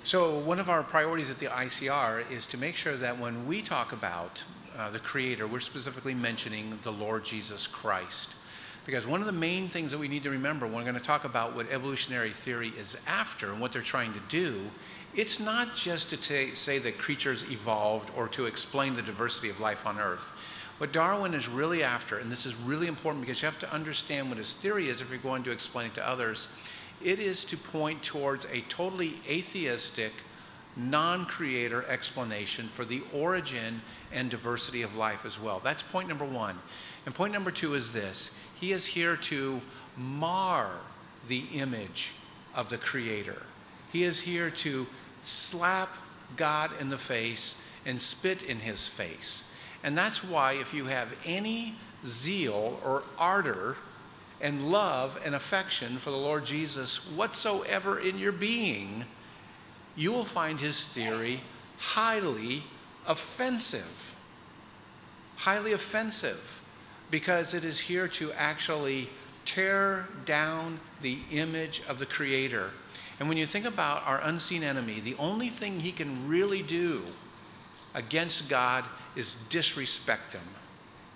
So one of our priorities at the ICR is to make sure that when we talk about the Creator, we're specifically mentioning the Lord Jesus Christ. Because one of the main things that we need to remember when we're going to talk about what evolutionary theory is after and what they're trying to do, it's not just to say that creatures evolved or to explain the diversity of life on Earth. What Darwin is really after, and this is really important because you have to understand what his theory is if you're going to explain it to others, it is to point towards a totally atheistic, non-creator explanation for the origin and diversity of life as well. That's point number one. And point number two is this. He is here to mar the image of the Creator. He is here to slap God in the face and spit in his face. And that's why if you have any zeal or ardor and love and affection for the Lord Jesus whatsoever in your being, you will find his theory highly offensive. Highly offensive, because it is here to actually tear down the image of the Creator. And when you think about our unseen enemy, the only thing he can really do against God is disrespect him.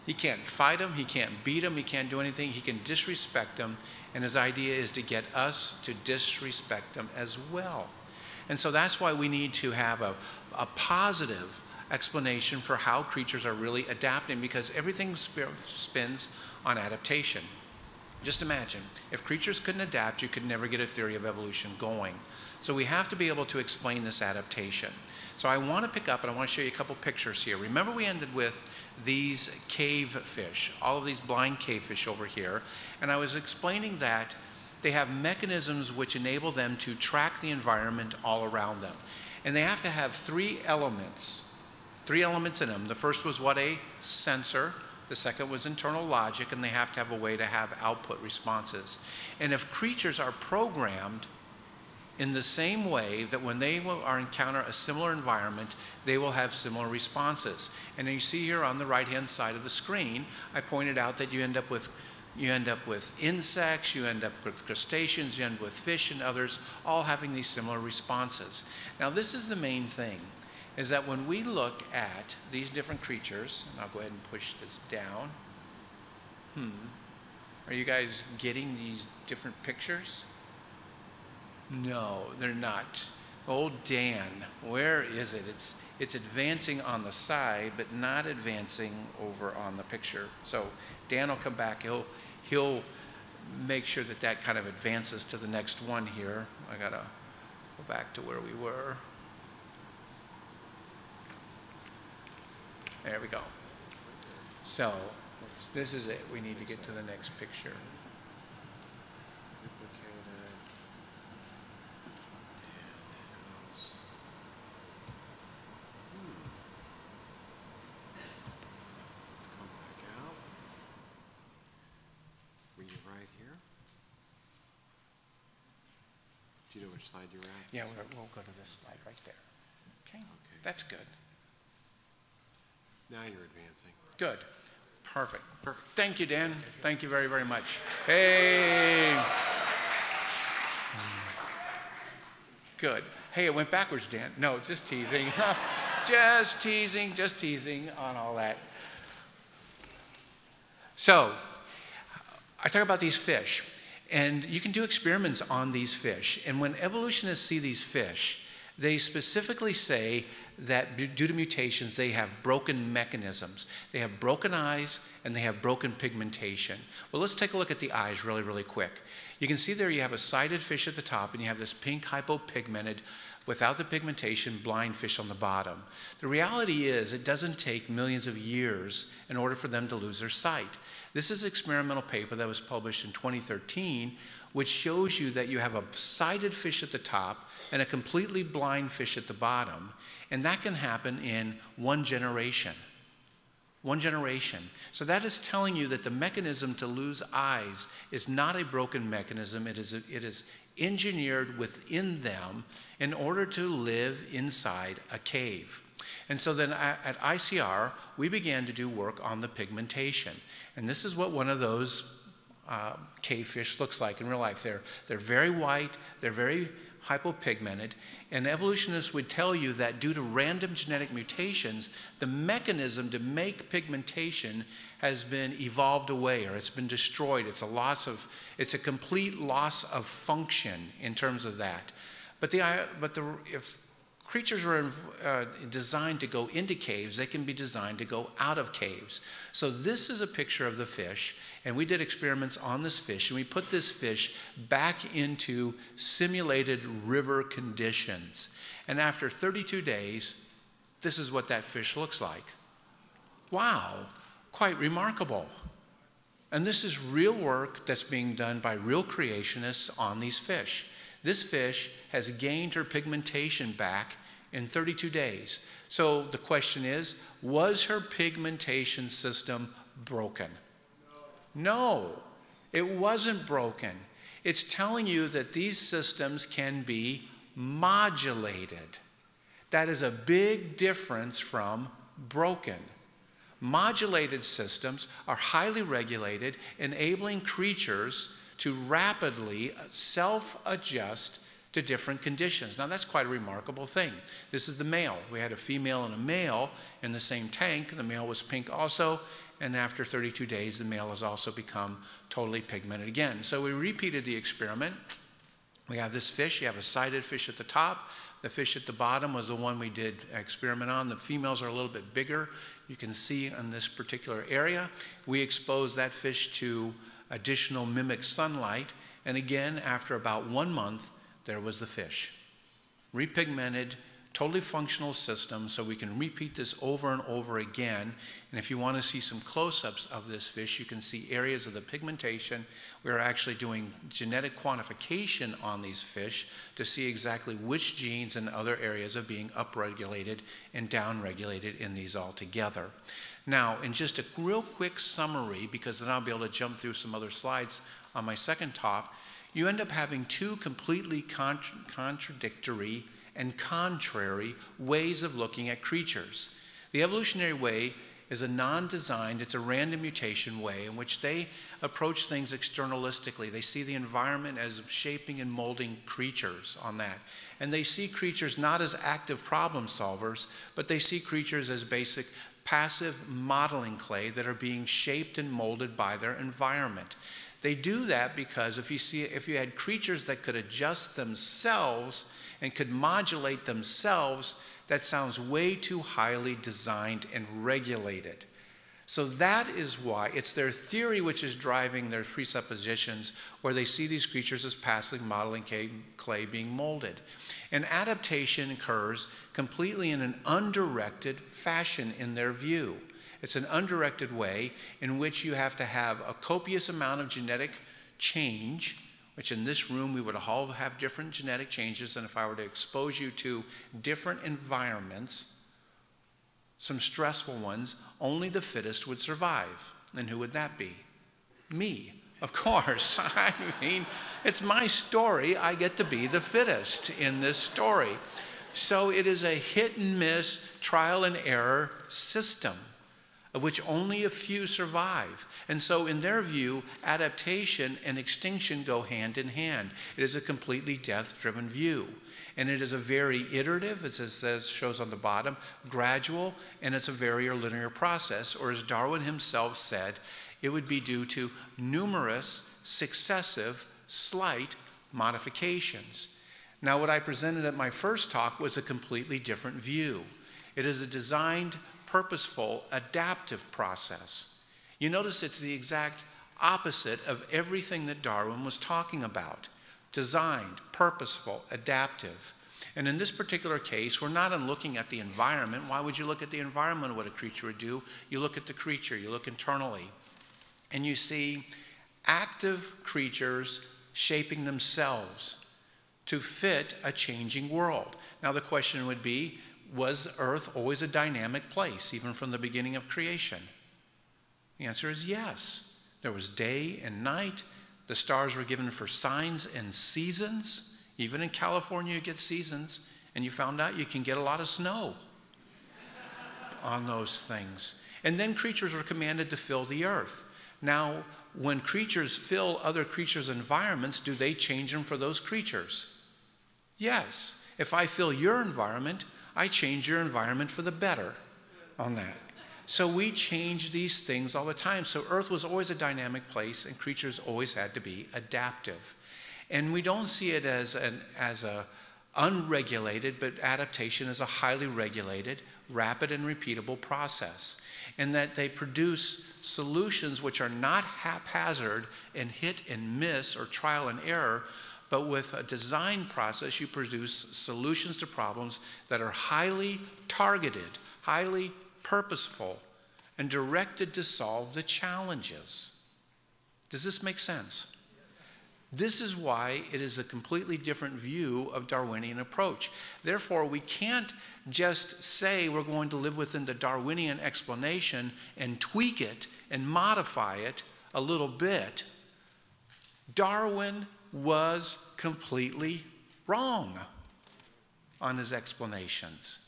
He can't fight him, he can't beat him, he can't do anything. He can disrespect him, and his idea is to get us to disrespect him as well. And so that's why we need to have a positive explanation for how creatures are really adapting, because everything spins on adaptation. Just imagine, if creatures couldn't adapt, you could never get a theory of evolution going. So we have to be able to explain this adaptation. So I want to pick up and I want to show you a couple pictures here. Remember we ended with these cave fish, all of these blind cave fish over here, and I was explaining that they have mechanisms which enable them to track the environment all around them. And they have to have three elements in them. The first was what? A sensor. The second was internal logic, and they have to have a way to have output responses. And if creatures are programmed in the same way that when they encounter a similar environment, they will have similar responses. And you see here on the right-hand side of the screen, I pointed out that you end up with insects, you end up with crustaceans, you end up with fish and others, all having these similar responses. Now this is the main thing, is that when we look at these different creatures, and I'll go ahead and push this down. Are you guys getting these different pictures? No, they're not. Oh, Dan, where is it? It's advancing on the side, but not advancing over on the picture. So Dan will come back. He'll make sure that that kind of advances to the next one here. I gotta go back to where we were. There we go. So this is it. We need to get to the next picture. Do you know which slide you're at? Yeah, we'll go to this slide right there. Okay, that's good. Now you're advancing. Good. Perfect. Thank you, Dan. Thank you very, very much. Hey. Good. Hey, it went backwards, Dan. No, just teasing. just teasing on all that. So, I talk about these fish. And you can do experiments on these fish. And when evolutionists see these fish, they specifically say that due to mutations, they have broken mechanisms. They have broken eyes and they have broken pigmentation. Well, let's take a look at the eyes really, really quick. You can see there you have a sighted fish at the top and you have this pink hypopigmented, without the pigmentation, blind fish on the bottom. The reality is it doesn't take millions of years in order for them to lose their sight. This is an experimental paper that was published in 2013, which shows you that you have a sighted fish at the top and a completely blind fish at the bottom, and that can happen in one generation. One generation. So that is telling you that the mechanism to lose eyes is not a broken mechanism. It is engineered within them in order to live inside a cave. And so then at ICR, we began to do work on the pigmentation. And this is what one of those cave fish looks like in real life. They're very white, they're very hypopigmented, and evolutionists would tell you that due to random genetic mutations, the mechanism to make pigmentation has been evolved away, or it's been destroyed. It's a complete loss of function in terms of that. If creatures were designed to go into caves, they can be designed to go out of caves. So this is a picture of the fish, and we did experiments on this fish, and we put this fish back into simulated river conditions. And after 32 days, this is what that fish looks like. Wow, quite remarkable. And this is real work that's being done by real creationists on these fish. This fish has gained her pigmentation back in 32 days. So the question is, was her pigmentation system broken? No, it wasn't broken. It's telling you that these systems can be modulated. That is a big difference from broken. Modulated systems are highly regulated, enabling creatures to rapidly self-adjust to different conditions. Now that's quite a remarkable thing. This is the male. We had a female and a male in the same tank. The male was pink also, and after 32 days, the male has also become totally pigmented again. So we repeated the experiment. We have this fish. You have a sided fish at the top. The fish at the bottom was the one we did an experiment on. The females are a little bit bigger. You can see in this particular area. We exposed that fish to additional mimic sunlight, and again, after about 1 month, there was the fish. Repigmented, totally functional system, so we can repeat this over and over again. And if you want to see some close-ups of this fish, you can see areas of the pigmentation. We're actually doing genetic quantification on these fish to see exactly which genes and other areas are being upregulated and downregulated in these altogether. Now, in just a real quick summary, because then I'll be able to jump through some other slides on my second talk, you end up having two completely contradictory and contrary ways of looking at creatures. The evolutionary way is a non-designed, it's a random mutation way in which they approach things externalistically. They see the environment as shaping and molding creatures on that. And they see creatures not as active problem solvers, but they see creatures as basic passive modeling clay that are being shaped and molded by their environment. They do that because if you had creatures that could adjust themselves and could modulate themselves, that sounds way too highly designed and regulated. So that is why it's their theory which is driving their presuppositions, where they see these creatures as passive modeling clay being molded. And adaptation occurs completely in an undirected fashion in their view. It's an undirected way in which you have to have a copious amount of genetic change, which in this room we would all have different genetic changes, and if I were to expose you to different environments, some stressful ones, only the fittest would survive. And who would that be? Me, of course. I mean, it's my story. I get to be the fittest in this story. So it is a hit and miss, trial and error system, of which only a few survive. And so in their view, adaptation and extinction go hand in hand. It is a completely death-driven view. And it is a very iterative, as it says, shows on the bottom, gradual, and it's a very linear process. Or as Darwin himself said, it would be due to numerous, successive, slight modifications. Now, what I presented at my first talk was a completely different view. It is a designed, purposeful, adaptive process. You notice it's the exact opposite of everything that Darwin was talking about. Designed, purposeful, adaptive. And in this particular case, we're not looking at the environment. Why would you look at the environment, what a creature would do? You look at the creature, you look internally, and you see active creatures shaping themselves to fit a changing world. Now the question would be, was Earth always a dynamic place, even from the beginning of creation? The answer is yes. There was day and night. The stars were given for signs and seasons. Even in California, you get seasons, and you found out you can get a lot of snow on those things. And then creatures were commanded to fill the earth. Now, when creatures fill other creatures' environments, do they change them for those creatures? Yes. If I fill your environment, I change your environment for the better on that. So we change these things all the time. So Earth was always a dynamic place, and creatures always had to be adaptive. And we don't see it as a unregulated, but adaptation is a highly regulated, rapid and repeatable process. And that they produce solutions which are not haphazard and hit and miss or trial and error, but with a design process, you produce solutions to problems that are highly targeted, highly purposeful, and directed to solve the challenges. Does this make sense? This is why it is a completely different view of Darwinian approach. Therefore, we can't just say we're going to live within the Darwinian explanation and tweak it and modify it a little bit. Darwin was completely wrong on his explanations.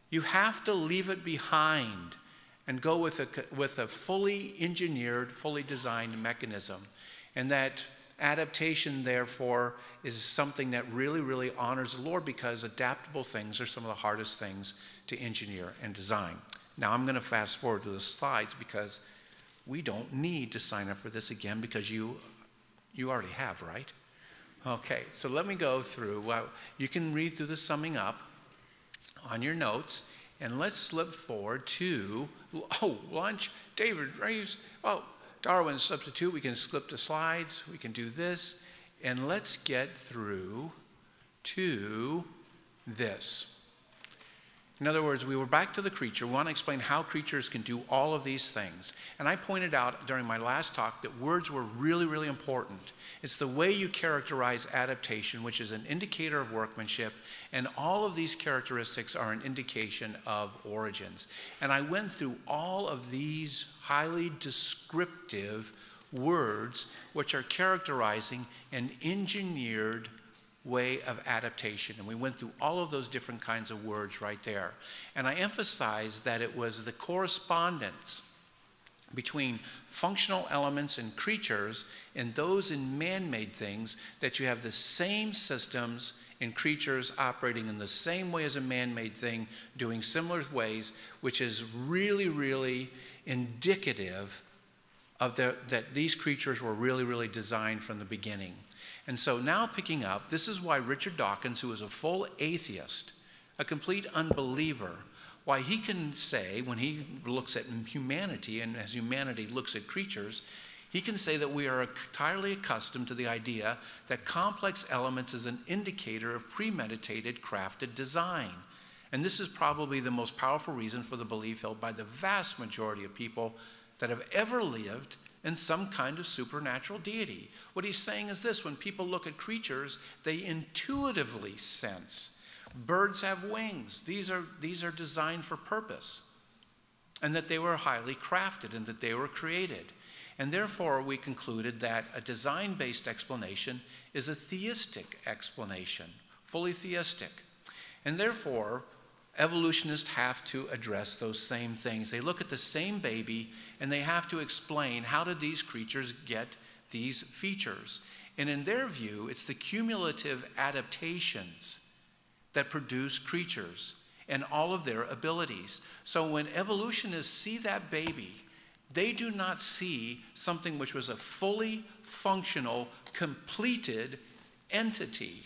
You have to leave it behind and go with a fully engineered, fully designed mechanism. And that adaptation, therefore, is something that really, really honors the Lord, because adaptable things are some of the hardest things to engineer and design. Now, I'm going to fast forward to the slides because we don't need to sign up for this again, because you already have, right? Okay, so let me go through. You can read through the summing up on your notes, and let's slip forward to, lunch, David, raise, Darwin's substitute. We can skip the slides. We can do this. And let's get through to this. In other words, we were back to the creature. We want to explain how creatures can do all of these things. And I pointed out during my last talk that words were really, really important. It's the way you characterize adaptation, which is an indicator of workmanship, and all of these characteristics are an indication of origins. And I went through all of these highly descriptive words which are characterizing an engineered way of adaptation. And we went through all of those different kinds of words right there. And I emphasized that it was the correspondence between functional elements in creatures and those in man-made things, that you have the same systems in creatures operating in the same way as a man-made thing, doing similar ways, which is really, really indicative of that these creatures were really, really designed from the beginning. And so now picking up, this is why Richard Dawkins, who is a full atheist, a complete unbeliever, why he can say, when he looks at humanity and as humanity looks at creatures, he can say that we are entirely accustomed to the idea that complex elements is an indicator of premeditated, crafted design. And this is probably the most powerful reason for the belief held by the vast majority of people that have ever lived in some kind of supernatural deity. What he's saying is this: when people look at creatures, they intuitively sense. Birds have wings. These are designed for purpose, and that they were highly crafted and that they were created. And therefore, we concluded that a design-based explanation is a theistic explanation, fully theistic. And therefore, evolutionists have to address those same things. They look at the same baby and they have to explain, how did these creatures get these features? And in their view, it's the cumulative adaptations that produce creatures and all of their abilities. So when evolutionists see that baby, they do not see something which was a fully functional, completed entity.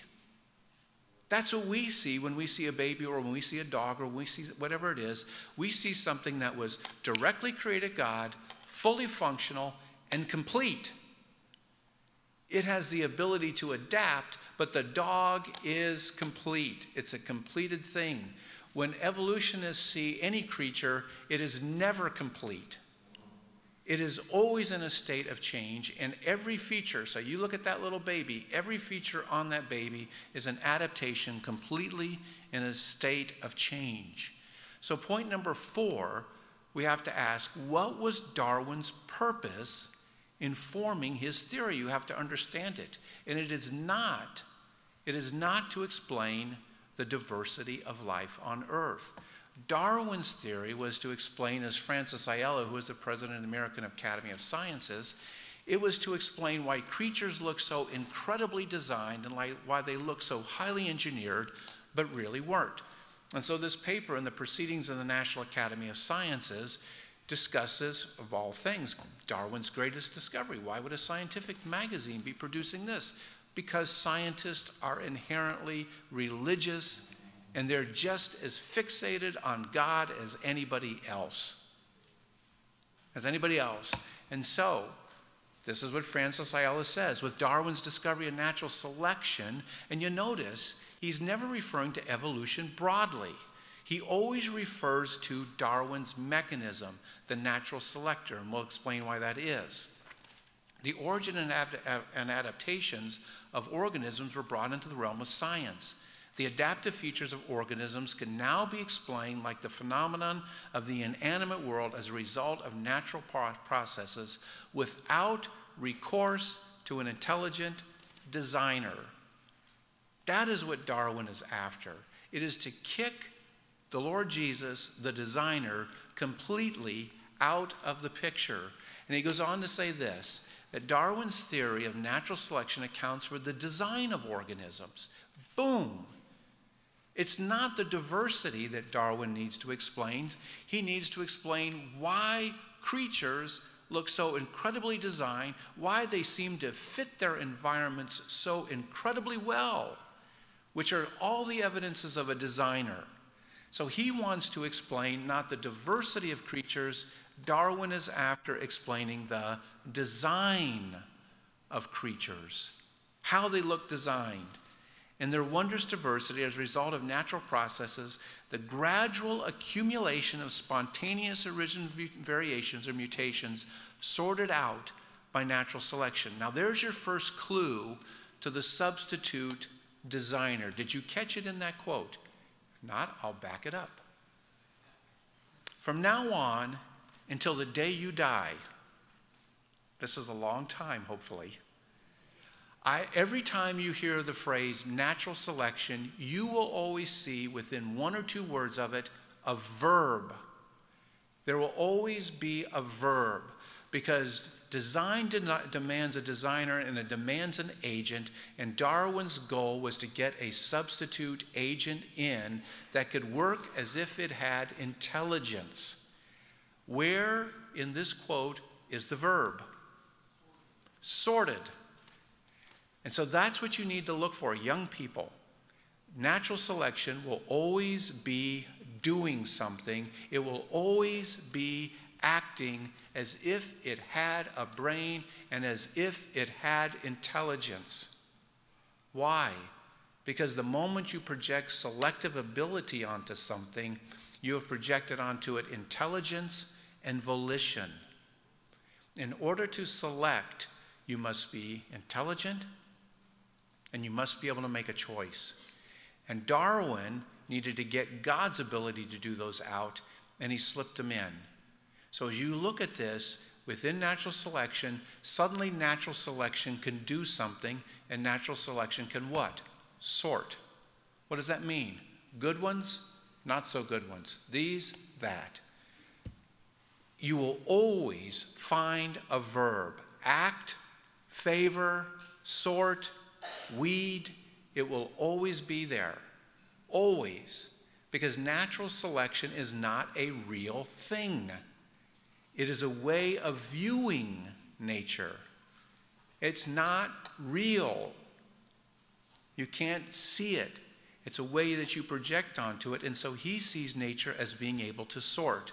That's what we see when we see a baby, or when we see a dog, or when we see whatever it is. We see something that was directly created God, fully functional, and complete. It has the ability to adapt, but the dog is complete. It's a completed thing. When evolutionists see any creature, it is never complete. It is always in a state of change, and every feature, so you look at that little baby, every feature on that baby is an adaptation completely in a state of change. So point number 4, we have to ask, what was Darwin's purpose in forming his theory? You have to understand it. And it is not to explain the diversity of life on Earth. Darwin's theory was to explain, as Francis Aiello, who is the president of the American Academy of Sciences, It was to explain why creatures look so incredibly designed and why they look so highly engineered, but really weren't. And so this paper in the Proceedings of the National Academy of Sciences discusses, of all things, Darwin's greatest discovery. Why would a scientific magazine be producing this? Because scientists are inherently religious, and they're just as fixated on God as anybody else. And so, this is what Francis Ayala says. With Darwin's discovery of natural selection, and you notice, he's never referring to evolution broadly. He always refers to Darwin's mechanism, the natural selector, and we'll explain why that is. The origin and adaptations of organisms were brought into the realm of science. The adaptive features of organisms can now be explained like the phenomenon of the inanimate world as a result of natural processes without recourse to an intelligent designer. That is what Darwin is after. It is to kick the Lord Jesus, the designer, completely out of the picture. And he goes on to say this, that Darwin's theory of natural selection accounts for the design of organisms. Boom! It's not the diversity that Darwin needs to explain. He needs to explain why creatures look so incredibly designed, why they seem to fit their environments so incredibly well, which are all the evidences of a designer. So he wants to explain not the diversity of creatures. Darwin is after explaining the design of creatures, how they look designed. And their wondrous diversity as a result of natural processes, the gradual accumulation of spontaneous original variations or mutations sorted out by natural selection. Now there's your first clue to the substitute designer. Did you catch it in that quote? If not, I'll back it up. From now on until the day you die, this is a long time, hopefully, every time you hear the phrase natural selection, you will always see within one or two words of it a verb. There will always be a verb because design demands a designer and it demands an agent, and Darwin's goal was to get a substitute agent in that could work as if it had intelligence. Where in this quote is the verb? Sorted. And so that's what you need to look for, young people. Natural selection will always be doing something. It will always be acting as if it had a brain and as if it had intelligence. Why? Because the moment you project selective ability onto something, you have projected onto it intelligence and volition. In order to select, you must be intelligent and you must be able to make a choice. And Darwin needed to get God's ability to do those out, and he slipped them in. So as you look at this, within natural selection, suddenly natural selection can do something, and natural selection can what? Sort. What does that mean? Good ones, not so good ones. These, that. You will always find a verb. Act, favor, sort, weed. It will always be there. Always. Because natural selection is not a real thing. It is a way of viewing nature. It's not real. You can't see it. It's a way that you project onto it. And so he sees nature as being able to sort.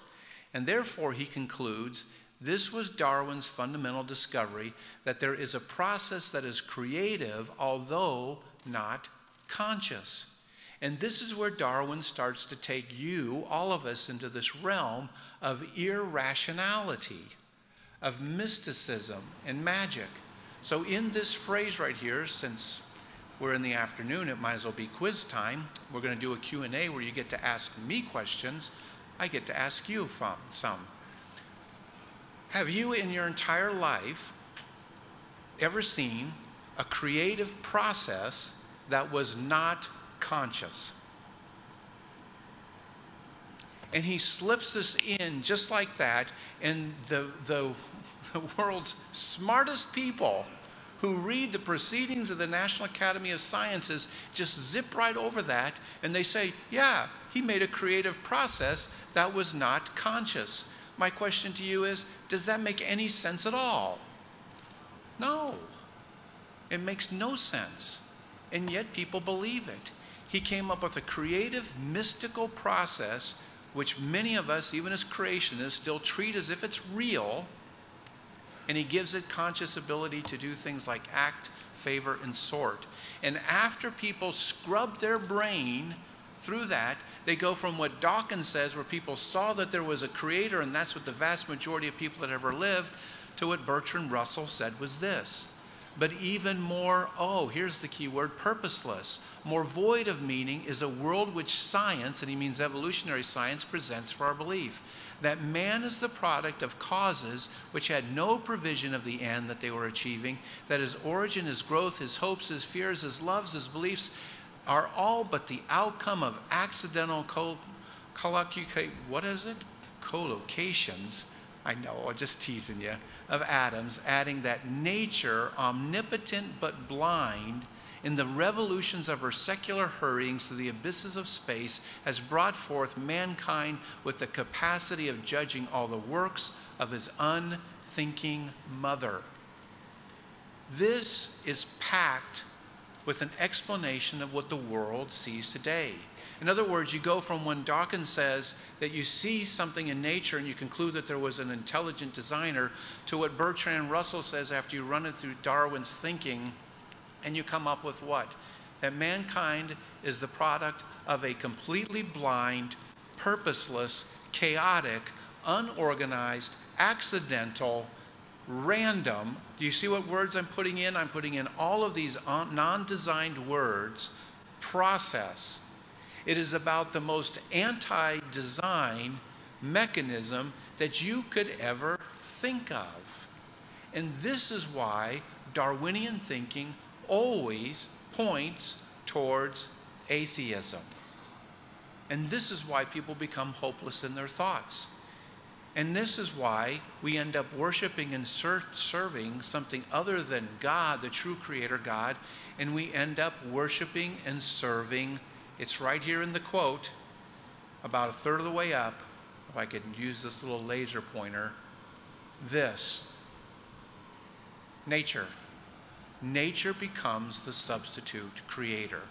And therefore he concludes, this was Darwin's fundamental discovery, that there is a process that is creative, although not conscious. And this is where Darwin starts to take you, all of us, into this realm of irrationality, of mysticism and magic. So in this phrase right here, since we're in the afternoon, it might as well be quiz time. We're going to do a Q&A where you get to ask me questions. I get to ask you some. Have you in your entire life ever seen a creative process that was not conscious? And he slips this in just like that, and the world's smartest people who read the proceedings of the National Academy of Sciences just zip right over that, and they say, yeah, he made a creative process that was not conscious. My question to you is, does that make any sense at all? No. It makes no sense. And yet people believe it. He came up with a creative, mystical process which many of us, even as creationists, still treat as if it's real, and he gives it conscious ability to do things like act, favor, and sort. And after people scrub their brain through that, they go from what Dawkins says, where people saw that there was a creator, and that's what the vast majority of people that ever lived, to what Bertrand Russell said was this. But even more, here's the key word, purposeless, more void of meaning is a world which science, and he means evolutionary science, presents for our belief. That man is the product of causes which had no provision of the end that they were achieving, that his origin, his growth, his hopes, his fears, his loves, his beliefs are all but the outcome of accidental collocations, I know, I'm just teasing you, of atoms, adding that nature, omnipotent but blind, in the revolutions of her secular hurryings through the abysses of space, has brought forth mankind with the capacity of judging all the works of his unthinking mother. This is packed with an explanation of what the world sees today. In other words, you go from when Dawkins says that you see something in nature and you conclude that there was an intelligent designer, to what Bertrand Russell says after you run it through Darwin's thinking, and you come up with what? That mankind is the product of a completely blind, purposeless, chaotic, unorganized, accidental, random. Do you see what words I'm putting in? I'm putting in all of these non-designed words. Process. It is about the most anti-design mechanism that you could ever think of. And this is why Darwinian thinking always points towards atheism. And this is why people become hopeless in their thoughts. And this is why we end up worshiping and serving something other than God, the true creator God, and we end up worshiping and serving, it's right here in the quote, about a third of the way up, if I could use this little laser pointer, this, nature. Nature becomes the substitute creator.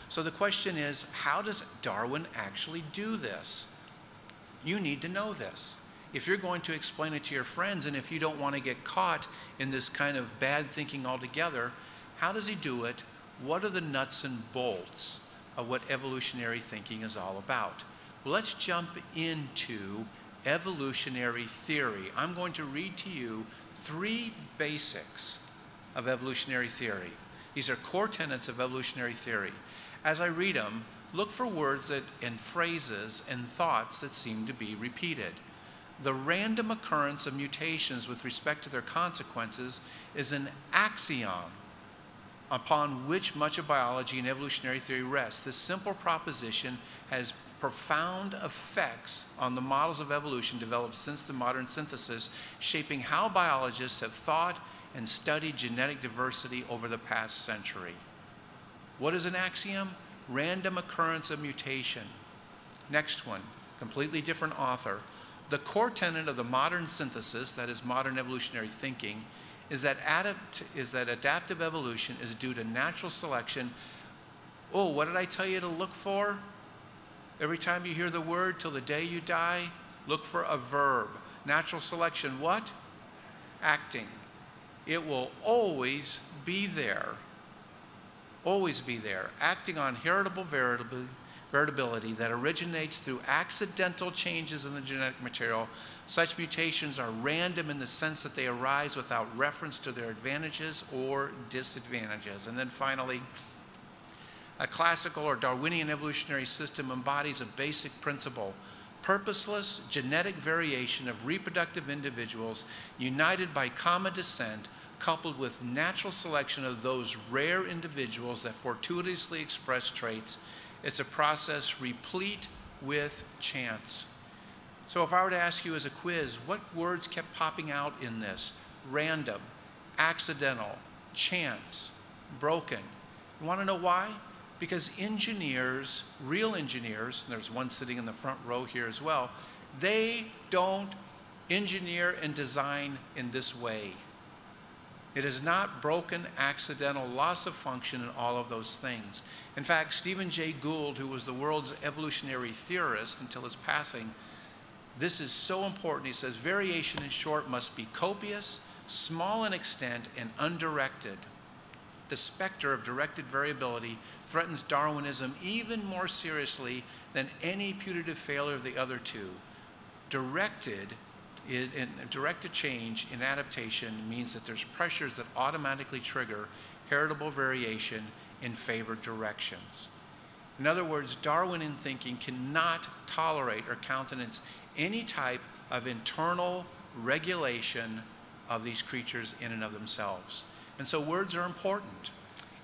So the question is, how does Darwin actually do this? You need to know this. If you're going to explain it to your friends, and if you don't want to get caught in this kind of bad thinking altogether, how does he do it? What are the nuts and bolts of what evolutionary thinking is all about? Well, let's jump into evolutionary theory. I'm going to read to you 3 basics of evolutionary theory. These are core tenets of evolutionary theory. As I read them, look for words and phrases and thoughts that seem to be repeated. The random occurrence of mutations with respect to their consequences is an axiom upon which much of biology and evolutionary theory rests. This simple proposition has profound effects on the models of evolution developed since the modern synthesis, shaping how biologists have thought and studied genetic diversity over the past century. What is an axiom? Random occurrence of mutation. Next one, completely different author. The core tenet of the modern synthesis, that is modern evolutionary thinking, is that adaptive evolution is due to natural selection. Oh, what did I tell you to look for? Every time you hear the word till the day you die, look for a verb. Natural selection, what? Acting. It will always be there. Always be there. Acting on heritable variability that originates through accidental changes in the genetic material. Such mutations are random in the sense that they arise without reference to their advantages or disadvantages. And then finally, a classical or Darwinian evolutionary system embodies a basic principle: purposeless genetic variation of reproductive individuals united by common descent, coupled with natural selection of those rare individuals that fortuitously express traits. It's a process replete with chance. So if I were to ask you as a quiz, what words kept popping out in this? Random, accidental, chance, broken. You want to know why? Because engineers, real engineers, and there's one sitting in the front row here as well, they don't engineer and design in this way. It is not broken, accidental, loss of function, and all of those things. In fact, Stephen Jay Gould, who was the world's evolutionary theorist until his passing, this is so important. He says, variation in short must be copious, small in extent, and undirected. The specter of directed variability threatens Darwinism even more seriously than any putative failure of the other two. Directed change in adaptation means that there's pressures that automatically trigger heritable variation in favored directions. In other words, Darwinian thinking cannot tolerate or countenance any type of internal regulation of these creatures in and of themselves. And so words are important,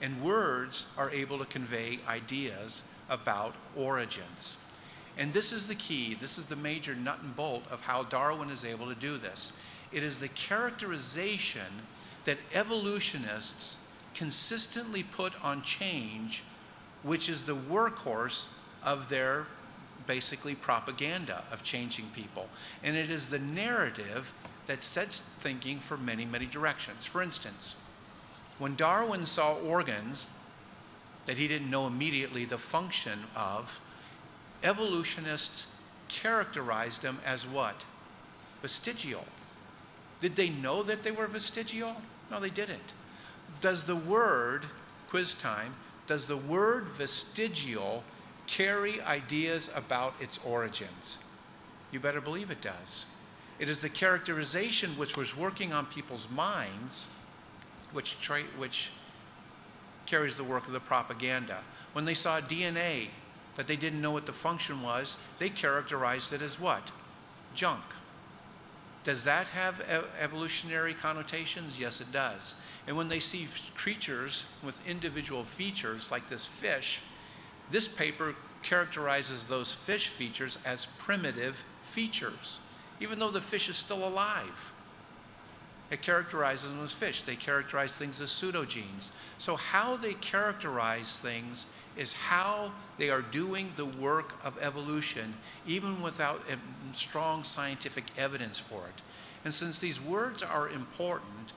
and words are able to convey ideas about origins. And this is the key, this is the major nut and bolt of how Darwin is able to do this. It is the characterization that evolutionists consistently put on change, which is the workhorse of their basically propaganda of changing people. And it is the narrative that sets thinking for many, many directions. For instance, when Darwin saw organs that he didn't know immediately the function of, evolutionists characterized them as what? Vestigial. Did they know that they were vestigial? No, they didn't. Does the word, quiz time, does the word vestigial carry ideas about its origins? You better believe it does. It is the characterization which was working on people's minds which carries the work of the propaganda. When they saw DNA that they didn't know what the function was, they characterized it as what? Junk. Does that have evolutionary connotations? Yes, it does. And when they see creatures with individual features like this fish, this paper characterizes those fish features as primitive features, even though the fish is still alive. It characterizes them as fish. They characterize things as pseudogenes. So how they characterize things is how they are doing the work of evolution, even without strong scientific evidence for it. And since these words are important,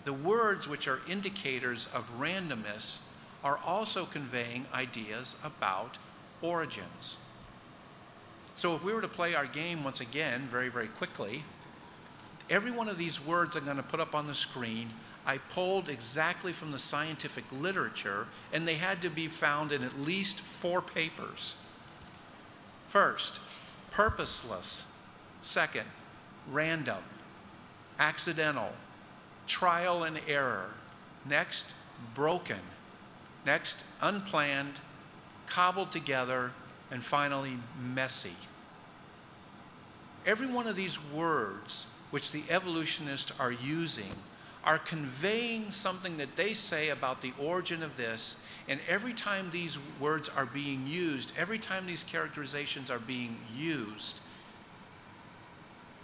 the words which are indicators of randomness are also conveying ideas about origins. So if we were to play our game once again, very, very quickly, every one of these words I'm going to put up on the screen, I pulled exactly from the scientific literature, and they had to be found in at least 4 papers. First, purposeless. Second, random. Accidental. Trial and error. Next, broken. Next, unplanned, cobbled together, and finally, messy. Every one of these words which the evolutionists are using are conveying something that they say about the origin of this, and every time these words are being used, every time these characterizations are being used,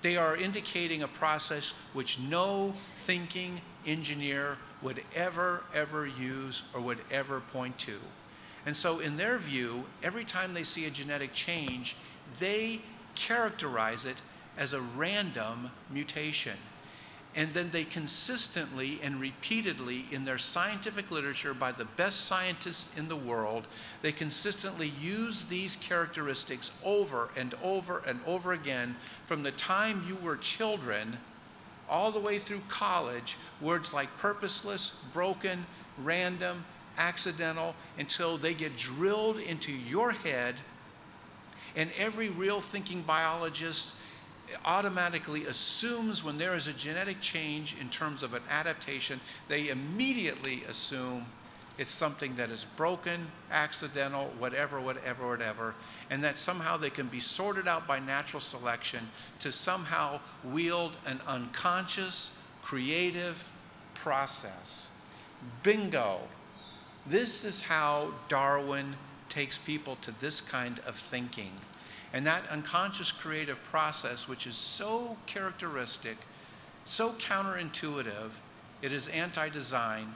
they are indicating a process which no thinking engineer would ever use or would ever point to. And so in their view, every time they see a genetic change, they characterize it as a random mutation. And then they consistently and repeatedly in their scientific literature by the best scientists in the world, they consistently use these characteristics over and over and over again from the time you were children all the way through college, words like purposeless, broken, random, accidental, until they get drilled into your head, and every real thinking biologist automatically assumes when there is a genetic change in terms of an adaptation, they immediately assume it's something that is broken, accidental, whatever, and that somehow they can be sorted out by natural selection to somehow wield an unconscious, creative process. Bingo. This is how Darwin takes people to this kind of thinking. And that unconscious creative process, which is so characteristic, so counterintuitive, it is anti-design,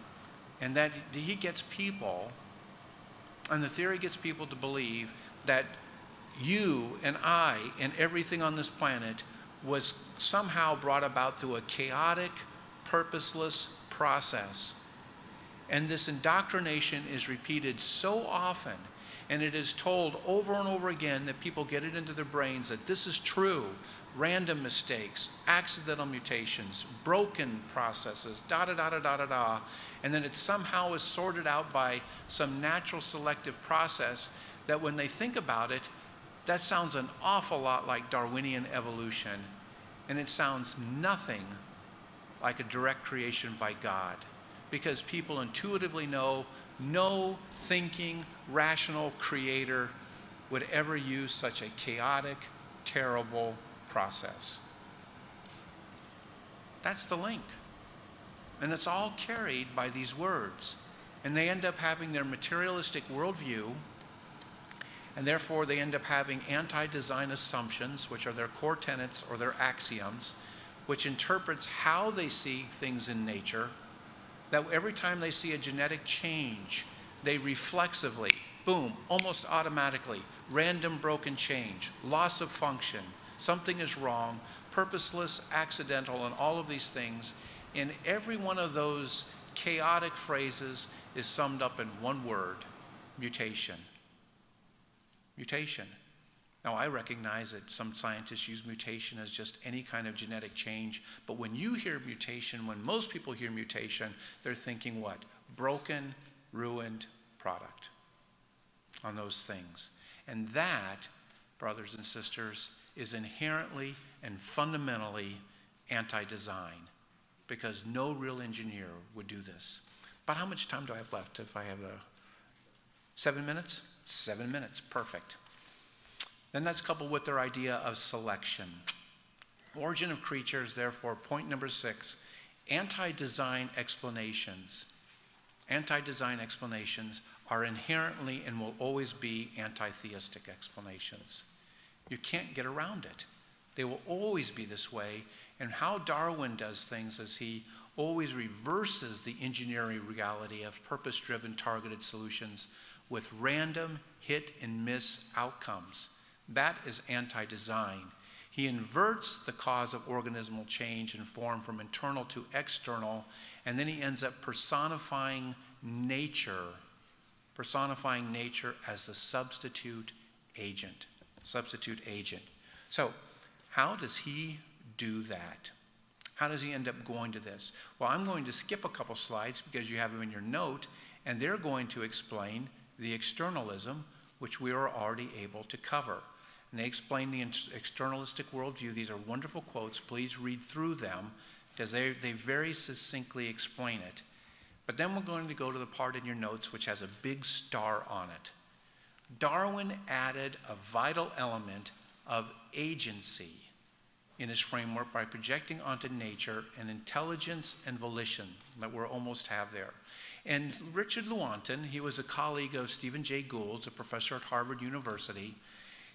and that he gets people, and the theory gets people to believe that you and I and everything on this planet was somehow brought about through a chaotic, purposeless process. And this indoctrination is repeated so often, and it is told over and over again that people get it into their brains that this is true. Random mistakes, accidental mutations, broken processes, da-da-da-da-da-da-da. And then it somehow is sorted out by some natural selective process that when they think about it, that sounds an awful lot like Darwinian evolution. And it sounds nothing like a direct creation by God. Because people intuitively know no thinking, rational creator would ever use such a chaotic, terrible process. That's the link. And it's all carried by these words. And they end up having their materialistic worldview, and therefore they end up having anti-design assumptions, which are their core tenets or their axioms, which interprets how they see things in nature, that every time they see a genetic change, they reflexively, boom, almost automatically, random broken change, loss of function, something is wrong, purposeless, accidental, and all of these things. And every one of those chaotic phrases is summed up in one word: mutation. Mutation. Now, I recognize that some scientists use mutation as just any kind of genetic change, but when you hear mutation, when most people hear mutation, they're thinking what? Broken, ruined product on those things. And that, brothers and sisters, is inherently and fundamentally anti-design, because no real engineer would do this. But how much time do I have left? If I have 7 minutes? 7 minutes, perfect. Then that's coupled with their idea of selection. Origin of creatures, therefore, point number 6, anti-design explanations. Anti-design explanations are inherently and will always be anti-theistic explanations. You can't get around it. They will always be this way. And how Darwin does things is he always reverses the engineering reality of purpose-driven targeted solutions with random hit and miss outcomes. That is anti-design. He inverts the cause of organismal change and form from internal to external, and then he ends up personifying nature as the substitute agent. Substitute agent. So, how does he do that? How does he end up going to this? Well, I'm going to skip a couple slides because you have them in your note, and they're going to explain the externalism, which we are already able to cover. And they explain the externalistic worldview. These are wonderful quotes. Please read through them because they very succinctly explain it. But then we're going to go to the part in your notes which has a big star on it. Darwin added a vital element of agency in his framework by projecting onto nature an intelligence and volition that we almost have there. And Richard Lewontin, he was a colleague of Stephen Jay Gould's, a professor at Harvard University.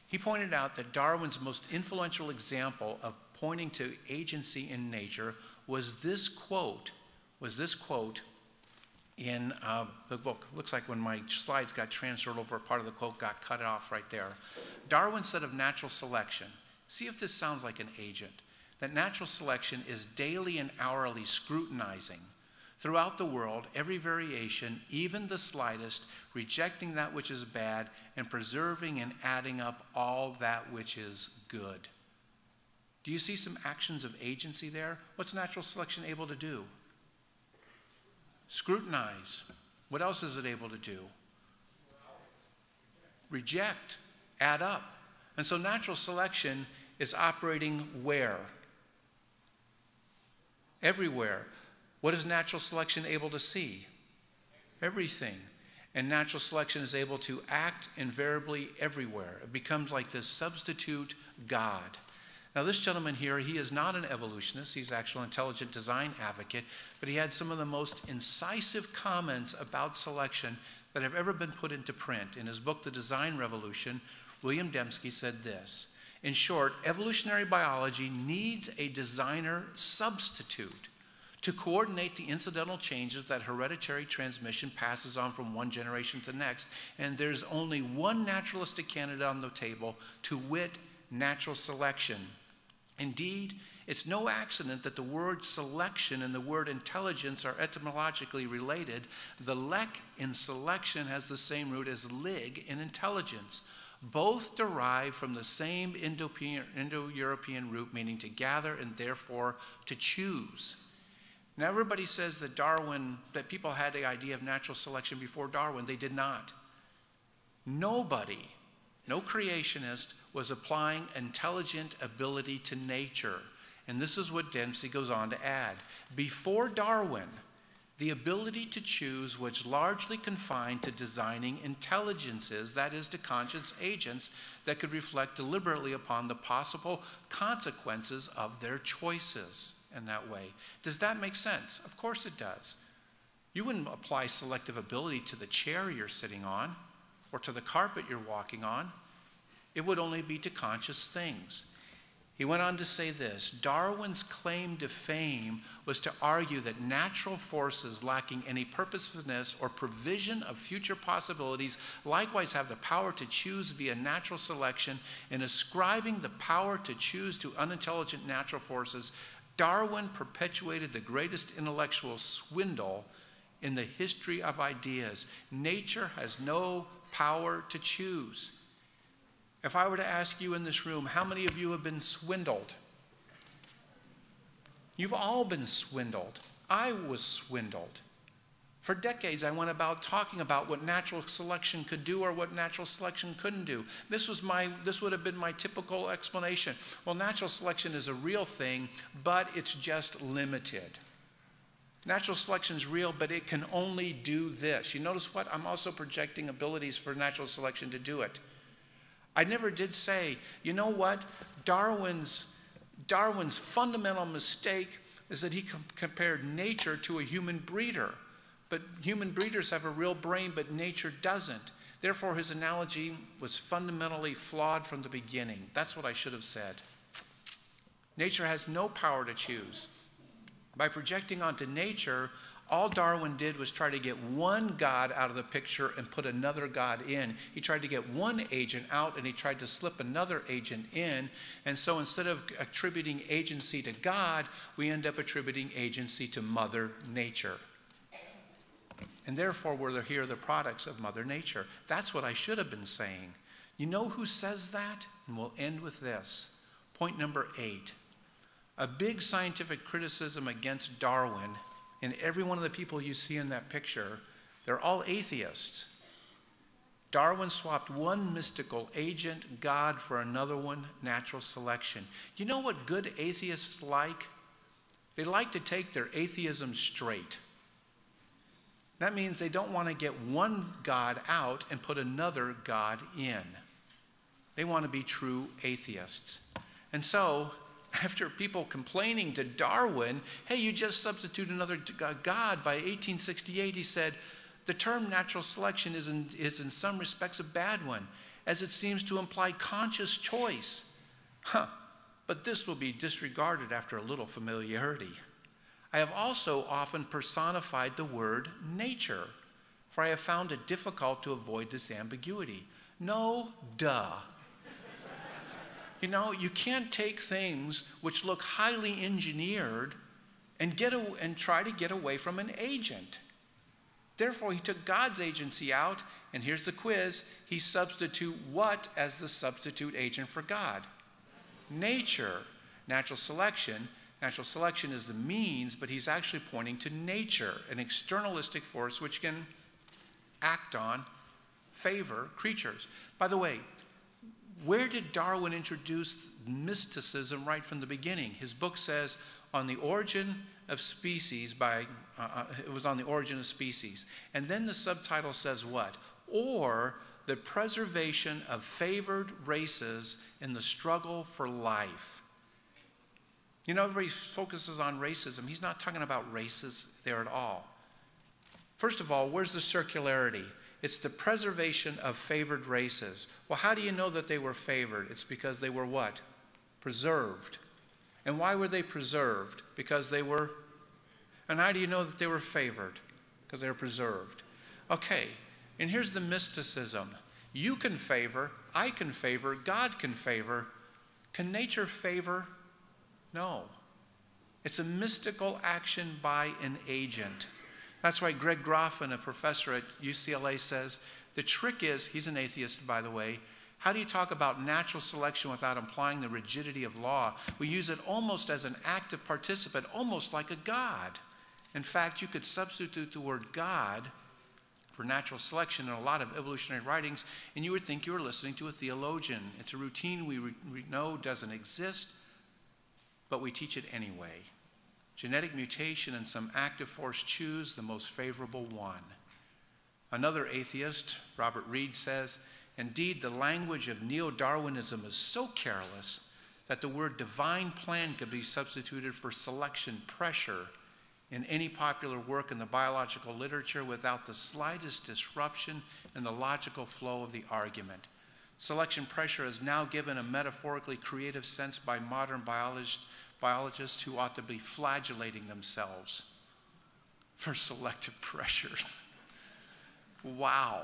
He pointed out that Darwin's most influential example of pointing to agency in nature was this quote in the book. Looks like when my slides got transferred over, part of the quote got cut off right there. Darwin said of natural selection, see if this sounds like an agent, that natural selection is daily and hourly scrutinizing throughout the world every variation, even the slightest, rejecting that which is bad and preserving and adding up all that which is good. Do you see some actions of agency there? What's natural selection able to do? Scrutinize. What else is it able to do? Reject, add up. And so natural selection is operating where? Everywhere. What is natural selection able to see? Everything. And natural selection is able to act invariably everywhere. It becomes like this substitute God. Now this gentleman here, he is not an evolutionist. He's actually an intelligent design advocate, but he had some of the most incisive comments about selection that have ever been put into print. In his book, The Design Revolution, William Dembski said this: in short, evolutionary biology needs a designer substitute to coordinate the incidental changes that hereditary transmission passes on from one generation to the next. And there's only one naturalistic candidate on the table, to wit, natural selection. Indeed, it's no accident that the word selection and the word intelligence are etymologically related. The lek in selection has the same root as lig in intelligence. Both derive from the same Indo-European root, meaning to gather and therefore to choose. Now, everybody says that people had the idea of natural selection before Darwin. They did not. Nobody, no creationist, was applying intelligent ability to nature. And this is what Dempsey goes on to add. Before Darwin, the ability to choose was largely confined to designing intelligences, that is, to conscious agents that could reflect deliberately upon the possible consequences of their choices in that way. Does that make sense? Of course it does. You wouldn't apply selective ability to the chair you're sitting on or to the carpet you're walking on. It would only be to conscious things. He went on to say this: Darwin's claim to fame was to argue that natural forces lacking any purposefulness or provision of future possibilities likewise have the power to choose via natural selection. In ascribing the power to choose to unintelligent natural forces, Darwin perpetuated the greatest intellectual swindle in the history of ideas. Nature has no power to choose. If I were to ask you in this room, how many of you have been swindled? You've all been swindled. I was swindled. For decades, I went about talking about what natural selection could do or what natural selection couldn't do. This would have been my typical explanation. Well, natural selection is a real thing, but it's just limited. Natural selection is real, but it can only do this. You notice what? I'm also projecting abilities for natural selection to do it. I never did say, you know what? Darwin's fundamental mistake is that he compared nature to a human breeder. But human breeders have a real brain, but nature doesn't. Therefore, his analogy was fundamentally flawed from the beginning. That's what I should have said. Nature has no power to choose. By projecting onto nature, all Darwin did was try to get one God out of the picture and put another God in. He tried to get one agent out and he tried to slip another agent in. And so instead of attributing agency to God, we end up attributing agency to Mother Nature. And therefore, we're here the products of Mother Nature. That's what I should have been saying. You know who says that? And we'll end with this. Point number 8. A big scientific criticism against Darwin, and every one of the people you see in that picture, they're all atheists. Darwin swapped one mystical agent, God, for another one, natural selection. You know what good atheists like? They like to take their atheism straight. That means they don't want to get one God out and put another God in. They want to be true atheists. And so, after people complaining to Darwin, hey, you just substitute another God, by 1868 he said, the term natural selection is in some respects a bad one, as it seems to imply conscious choice. But this will be disregarded after a little familiarity. I have also often personified the word nature, for I have found it difficult to avoid this ambiguity. No, duh. You know, you can't take things which look highly engineered and try to get away from an agent. Therefore, he took God's agency out, and here's the quiz. He substituted what as the substitute agent for God? Nature. Natural selection. Natural selection is the means, but he's actually pointing to nature, an externalistic force which can act on, favor creatures. By the way, where did Darwin introduce mysticism right from the beginning? His book says, on the origin of species it was on the origin of species. And then the subtitle says what? Or the preservation of favored races in the struggle for life. You know, everybody focuses on racism. He's not talking about races there at all. First of all, where's the circularity? It's the preservation of favored races. Well, how do you know that they were favored? It's because they were what? Preserved. And why were they preserved? Because they were. And how do you know that they were favored? Because they were preserved. Okay, and here's the mysticism. You can favor, I can favor, God can favor. Can nature favor? No. It's a mystical action by an agent. That's why Greg Graffin, a professor at UCLA, says the trick is, he's an atheist, by the way, how do you talk about natural selection without implying the rigidity of law? We use it almost as an active participant, almost like a God. In fact, you could substitute the word God for natural selection in a lot of evolutionary writings, and you would think you were listening to a theologian. It's a routine we know doesn't exist, but we teach it anyway. Genetic mutation and some active force choose the most favorable one. Another atheist, Robert Reed, says, indeed, the language of neo-Darwinism is so careless that the word divine plan could be substituted for selection pressure in any popular work in the biological literature without the slightest disruption in the logical flow of the argument. Selection pressure is now given a metaphorically creative sense by modern biologists who ought to be flagellating themselves for selective pressures. Wow.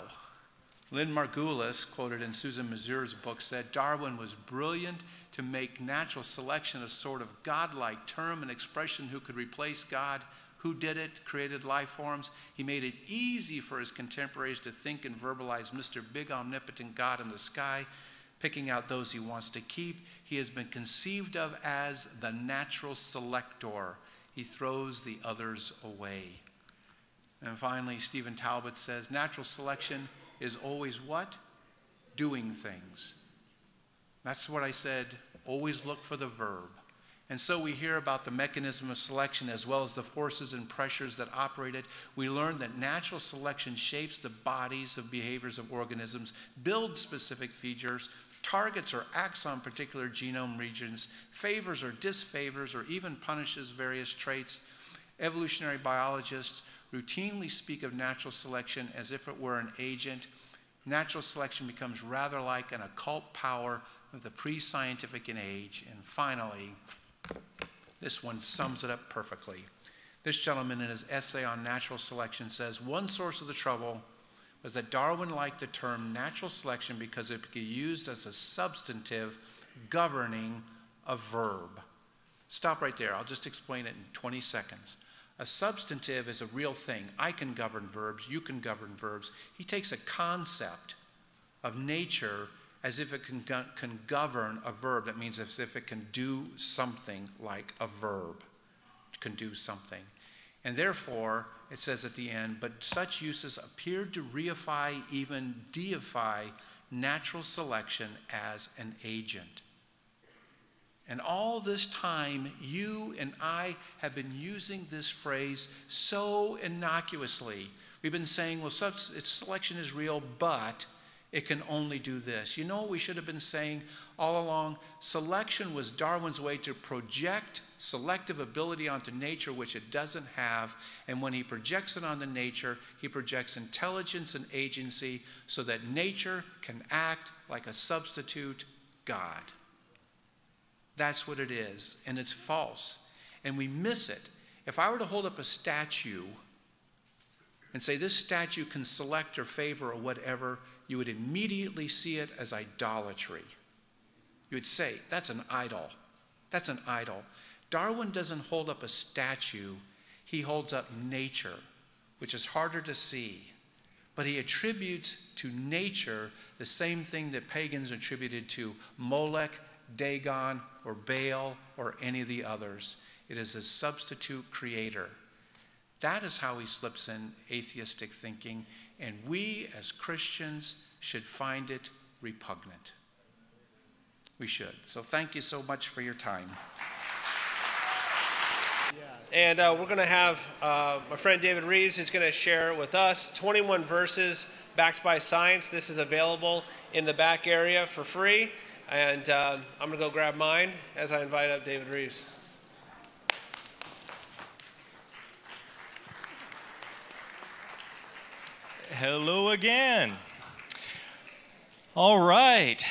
Lynn Margulis, quoted in Susan Mazur's book, said Darwin was brilliant to make natural selection a sort of godlike term and expression who could replace God. Who did it? Created life forms. He made it easy for his contemporaries to think and verbalize Mr. Big Omnipotent God in the sky, picking out those he wants to keep. He has been conceived of as the natural selector. He throws the others away. And finally, Stephen Talbot says, natural selection is always what? Doing things. That's what I said, always look for the verb. And so we hear about the mechanism of selection as well as the forces and pressures that operate it. We learn that natural selection shapes the bodies of behaviors of organisms, builds specific features, targets or acts on particular genome regions, favors or disfavors, or even punishes various traits. Evolutionary biologists routinely speak of natural selection as if it were an agent. Natural selection becomes rather like an occult power of the pre-scientific age. And finally, this one sums it up perfectly. This gentleman in his essay on natural selection says, one source of the trouble was that Darwin liked the term natural selection because it could be used as a substantive governing a verb. Stop right there. I'll just explain it in 20 seconds. A substantive is a real thing. I can govern verbs. You can govern verbs. He takes a concept of nature as if it can govern a verb. That means as if it can do something like a verb. It can do something. And therefore, it says at the end, but such uses appeared to reify, even deify, natural selection as an agent. And all this time, you and I have been using this phrase so innocuously. We've been saying, well, selection is real, but it can only do this. You know what we should have been saying all along? Selection was Darwin's way to project selective ability onto nature, which it doesn't have. And when he projects it onto nature, he projects intelligence and agency so that nature can act like a substitute God. That's what it is, and it's false. And we miss it. If I were to hold up a statue and say this statue can select or favor or whatever, you would immediately see it as idolatry. You would say, that's an idol. That's an idol. Darwin doesn't hold up a statue. He holds up nature, which is harder to see. But he attributes to nature the same thing that pagans attributed to Molech, Dagon, or Baal, or any of the others. It is a substitute creator. That is how he slips in atheistic thinking, and we as Christians should find it repugnant. We should. So thank you so much for your time. And we're going to have my friend David Reeves is going to share with us 21 verses backed by science. This is available in the back area for free. And I'm going to go grab mine as I invite up David Reeves. Hello again. All right.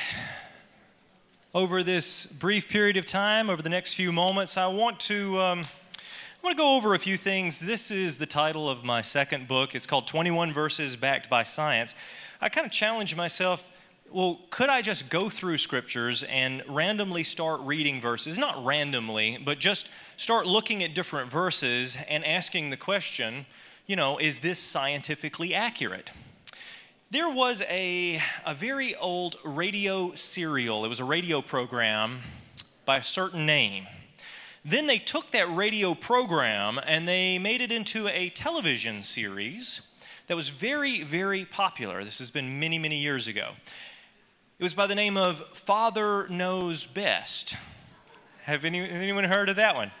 Over this brief period of time, over the next few moments, I want to go over a few things. This is the title of my second book. It's called 21 Verses Backed by Science. I kind of challenged myself, well, could I just go through scriptures and randomly start reading verses? Not randomly, but just start looking at different verses and asking the question, is this scientifically accurate? There was a very old radio serial. It was a radio program by a certain name. Then they took that radio program and they made it into a television series that was very, very popular. This has been many, many years ago. It was by the name of Father Knows Best. Have anyone heard of that one?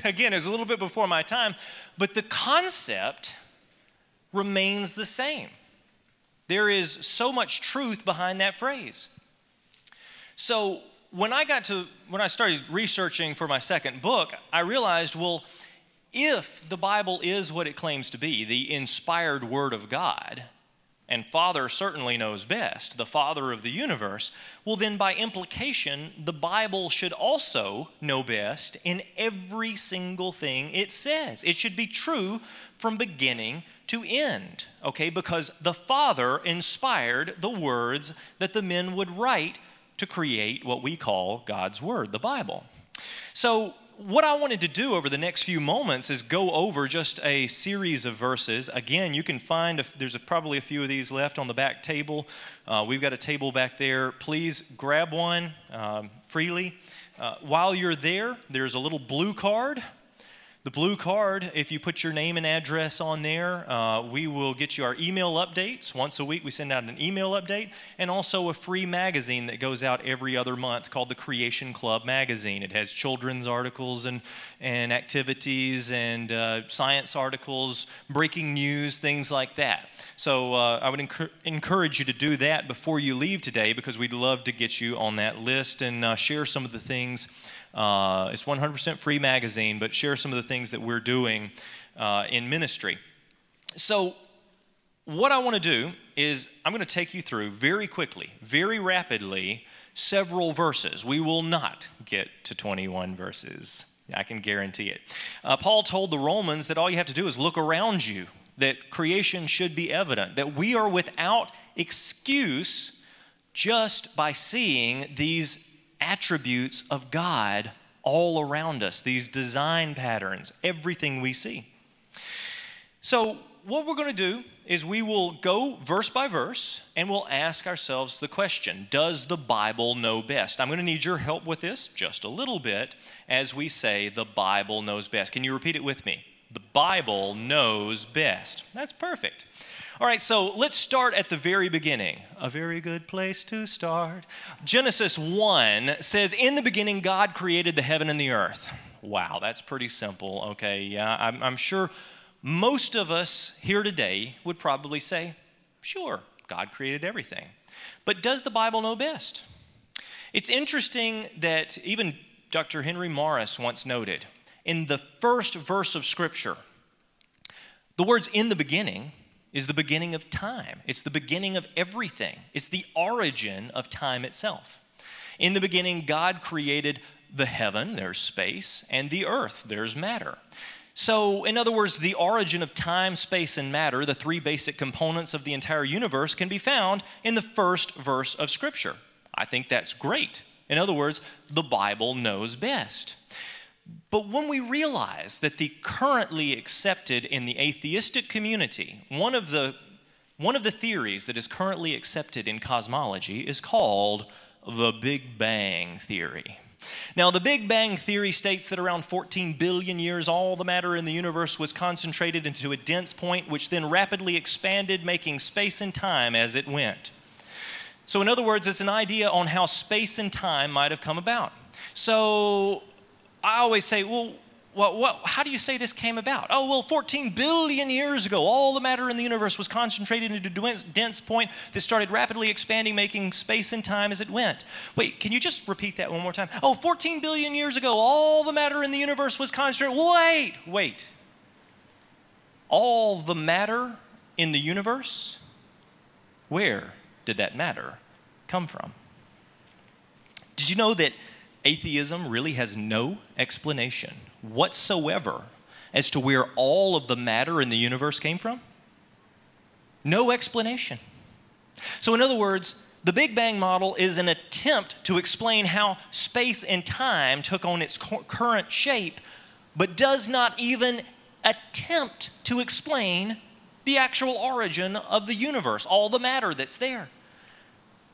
Again, it's a little bit before my time, but the concept remains the same. There is so much truth behind that phrase. So when I started researching for my second book, I realized, well, if the Bible is what it claims to be, the inspired Word of God, and Father certainly knows best, the Father of the universe, well then by implication, the Bible should also know best in every single thing it says. It should be true from beginning to end, okay? Because the Father inspired the words that the men would write to create what we call God's Word, the Bible. So what I wanted to do over the next few moments is go over just a series of verses. Again, you can find, there's probably a few of these left on the back table. We've got a table back there. Please grab one freely. While you're there, there's a little blue card. The blue card, if you put your name and address on there, we will get you our email updates. Once a week, we send out an email update and also a free magazine that goes out every other month called the Creation Club magazine. It has children's articles and activities and science articles, breaking news, things like that. So I would encourage you to do that before you leave today because we'd love to get you on that list and share some of the things. It's 100% free magazine, but share some of the things that we're doing in ministry. So what I want to do is I'm going to take you through very quickly, very rapidly, several verses. We will not get to 21 verses. I can guarantee it. Paul told the Romans that all you have to do is look around you, that creation should be evident, that we are without excuse just by seeing these attributes of God all around us, these design patterns, everything we see. So what we're going to do is we will go verse by verse and we'll ask ourselves the question, does the Bible know best? I'm going to need your help with this just a little bit as we say the Bible knows best. Can you repeat it with me? The Bible knows best. That's perfect. All right, so let's start at the very beginning. A very good place to start. Genesis 1 says, in the beginning, God created the heaven and the earth. Wow, that's pretty simple. Okay, yeah, I'm sure most of us here today would probably say, sure, God created everything. But does the Bible know best? It's interesting that even Dr. Henry Morris once noted, in the first verse of Scripture, the words in the beginning is the beginning of time. It's the beginning of everything. It's the origin of time itself. In the beginning, God created the heaven, there's space, and the earth, there's matter. So, in other words, the origin of time, space, and matter, the three basic components of the entire universe, can be found in the first verse of Scripture. I think that's great. In other words, the Bible knows best. But when we realize that the currently accepted in the atheistic community, one of the theories that is currently accepted in cosmology is called the Big Bang Theory. Now, the Big Bang Theory states that around 14 billion years, all the matter in the universe was concentrated into a dense point, which then rapidly expanded, making space and time as it went. So, in other words, it's an idea on how space and time might have come about. So, I always say, well, how do you say this came about? Oh, well, 14 billion years ago, all the matter in the universe was concentrated into a dense point that started rapidly expanding, making space and time as it went. Wait, can you just repeat that one more time? Oh, 14 billion years ago, all the matter in the universe was concentrated. Wait. All the matter in the universe, where did that matter come from? Did you know that atheism really has no explanation whatsoever as to where all of the matter in the universe came from? No explanation. So in other words, the Big Bang model is an attempt to explain how space and time took on its current shape, but does not even attempt to explain the actual origin of the universe, all the matter that's there.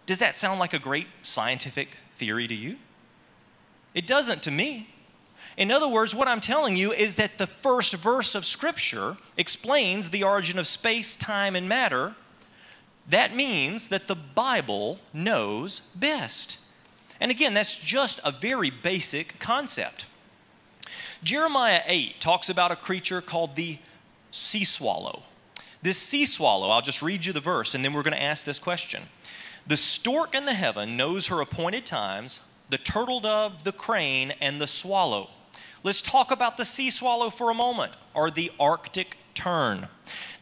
Does that sound like a great scientific theory to you? It doesn't to me. In other words, what I'm telling you is that the first verse of Scripture explains the origin of space, time, and matter. That means that the Bible knows best. And again, that's just a very basic concept. Jeremiah 8 talks about a creature called the sea swallow. This sea swallow, I'll just read you the verse, and then we're going to ask this question. The stork in the heaven knows her appointed times, the turtle dove, the crane, and the swallow. Let's talk about the sea swallow for a moment, or the Arctic tern.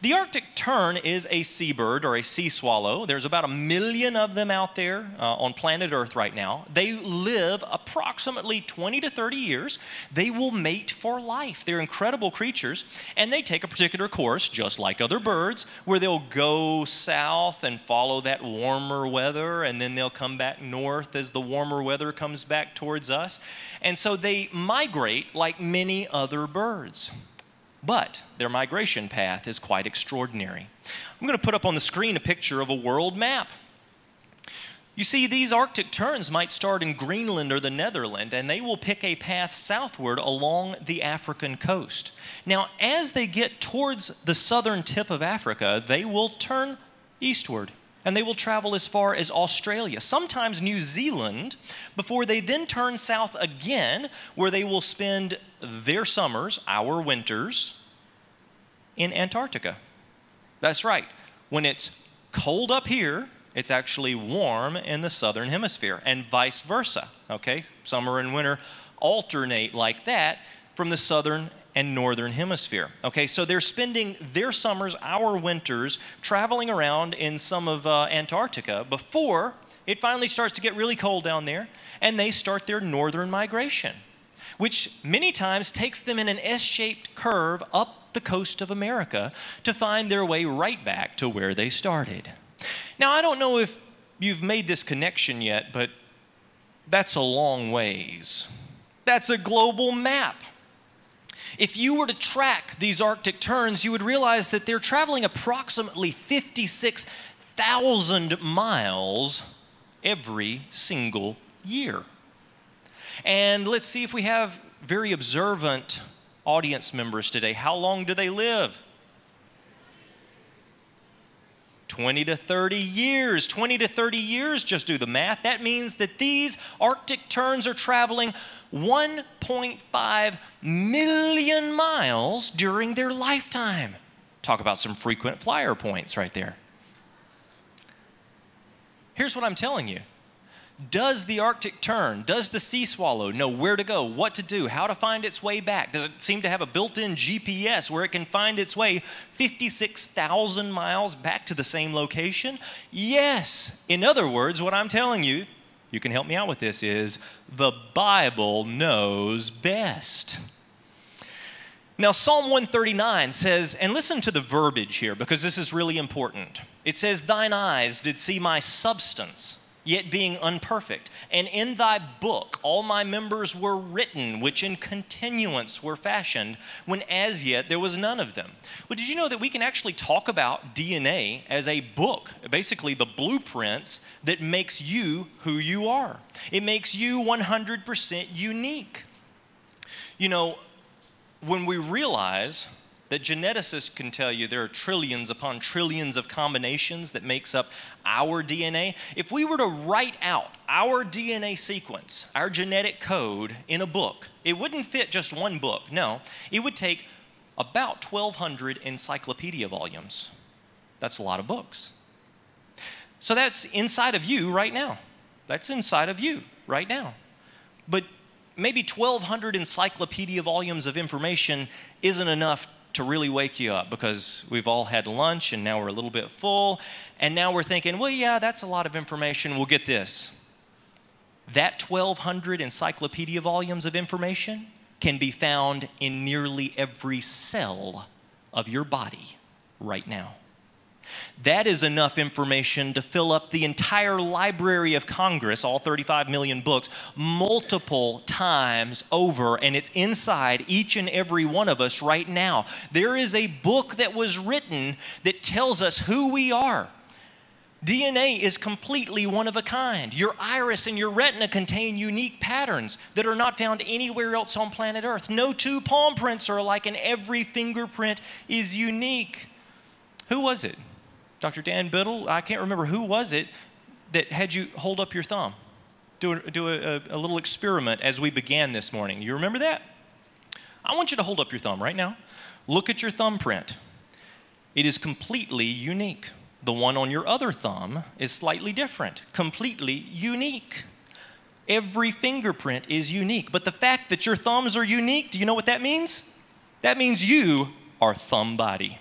The Arctic tern is a seabird or a sea swallow. There's about 1 million of them out there on planet Earth right now. They live approximately 20 to 30 years. They will mate for life. They're incredible creatures, and they take a particular course, just like other birds, where they'll go south and follow that warmer weather, and then they'll come back north as the warmer weather comes back towards us. And so they migrate like many other birds. But their migration path is quite extraordinary. I'm going to put up on the screen a picture of a world map. You see, these Arctic terns might start in Greenland or the Netherlands, and they will pick a path southward along the African coast. Now, as they get towards the southern tip of Africa, they will turn eastward, and they will travel as far as Australia, sometimes New Zealand, before they then turn south again, where they will spend their summers, our winters, in Antarctica. That's right. When it's cold up here, it's actually warm in the southern hemisphere, and vice versa, okay? Summer and winter alternate like that from the southern and northern hemisphere. Okay, so they're spending their summers, our winters, traveling around in some of Antarctica before it finally starts to get really cold down there, and they start their northern migration, which many times takes them in an S-shaped curve up the coast of America to find their way right back to where they started. Now, I don't know if you've made this connection yet, but that's a long ways. That's a global map. If you were to track these Arctic terns, you would realize that they're traveling approximately 56,000 miles every single year. And let's see if we have very observant audience members today. How long do they live? 20 to 30 years. 20 to 30 years, just do the math. That means that these Arctic terns are traveling 1.5 million miles during their lifetime. Talk about some frequent flyer points right there. Here's what I'm telling you. Does the Arctic tern, does the sea swallow know where to go, what to do, how to find its way back? Does it seem to have a built-in GPS where it can find its way 56,000 miles back to the same location? Yes. In other words, what I'm telling you, you can help me out with this, is the Bible knows best. Now, Psalm 139 says, and listen to the verbiage here because this is really important. It says, "Thine eyes did see my substance, yet being unperfect. And in thy book all my members were written, which in continuance were fashioned, when as yet there was none of them." Well, did you know that we can actually talk about DNA as a book, basically the blueprints that makes you who you are? It makes you 100% unique. You know, when we realize that geneticists can tell you there are trillions upon trillions of combinations that makes up our DNA. If we were to write out our DNA sequence, our genetic code in a book, it wouldn't fit just one book. No, it would take about 1,200 encyclopedia volumes. That's a lot of books. So that's inside of you right now. That's inside of you right now. But maybe 1,200 encyclopedia volumes of information isn't enough to really wake you up because we've all had lunch and now we're a little bit full. And now we're thinking, well, yeah, that's a lot of information. We'll get this. That 1,200 encyclopedia volumes of information can be found in nearly every cell of your body right now. That is enough information to fill up the entire Library of Congress, all 35 million books, multiple times over, and it's inside each and every one of us right now. There is a book that was written that tells us who we are. DNA is completely one of a kind. Your iris and your retina contain unique patterns that are not found anywhere else on planet Earth. No two palm prints are alike, and every fingerprint is unique. Who was it? Dr. Dan Biddle? I can't remember. Who was it that had you hold up your thumb? Do a little experiment as we began this morning. You remember that? I want you to hold up your thumb right now. Look at your thumbprint. It is completely unique. The one on your other thumb is slightly different, completely unique. Every fingerprint is unique. But the fact that your thumbs are unique, do you know what that means? That means you are thumbody.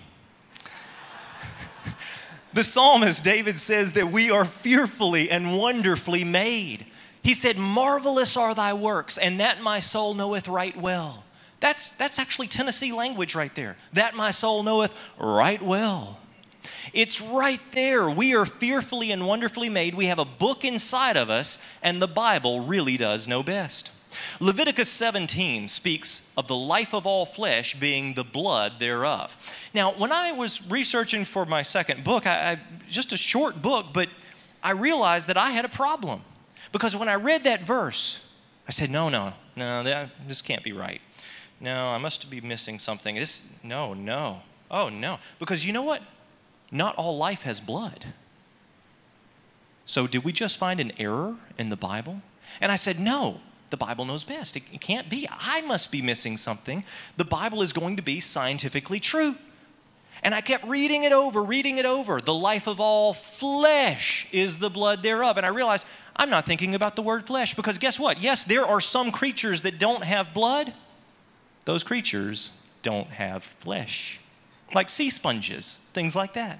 The psalmist David says that we are fearfully and wonderfully made. He said, marvelous are thy works, and that my soul knoweth right well. That's actually Tennessee language right there. That my soul knoweth right well. It's right there. We are fearfully and wonderfully made. We have a book inside of us, and the Bible really does know best. Leviticus 17 speaks of the life of all flesh being the blood thereof. Now, when I was researching for my second book, just a short book, but I realized that I had a problem. Because when I read that verse, I said, no, this can't be right. No, I must be missing something. Oh, no. Because you know what? Not all life has blood. So did we just find an error in the Bible? And I said, no. The Bible knows best. It can't be. I must be missing something. The Bible is going to be scientifically true. And I kept reading it over. The life of all flesh is the blood thereof. And I realized I'm not thinking about the word flesh because guess what? Yes, there are some creatures that don't have blood. Those creatures don't have flesh. Like sea sponges, things like that.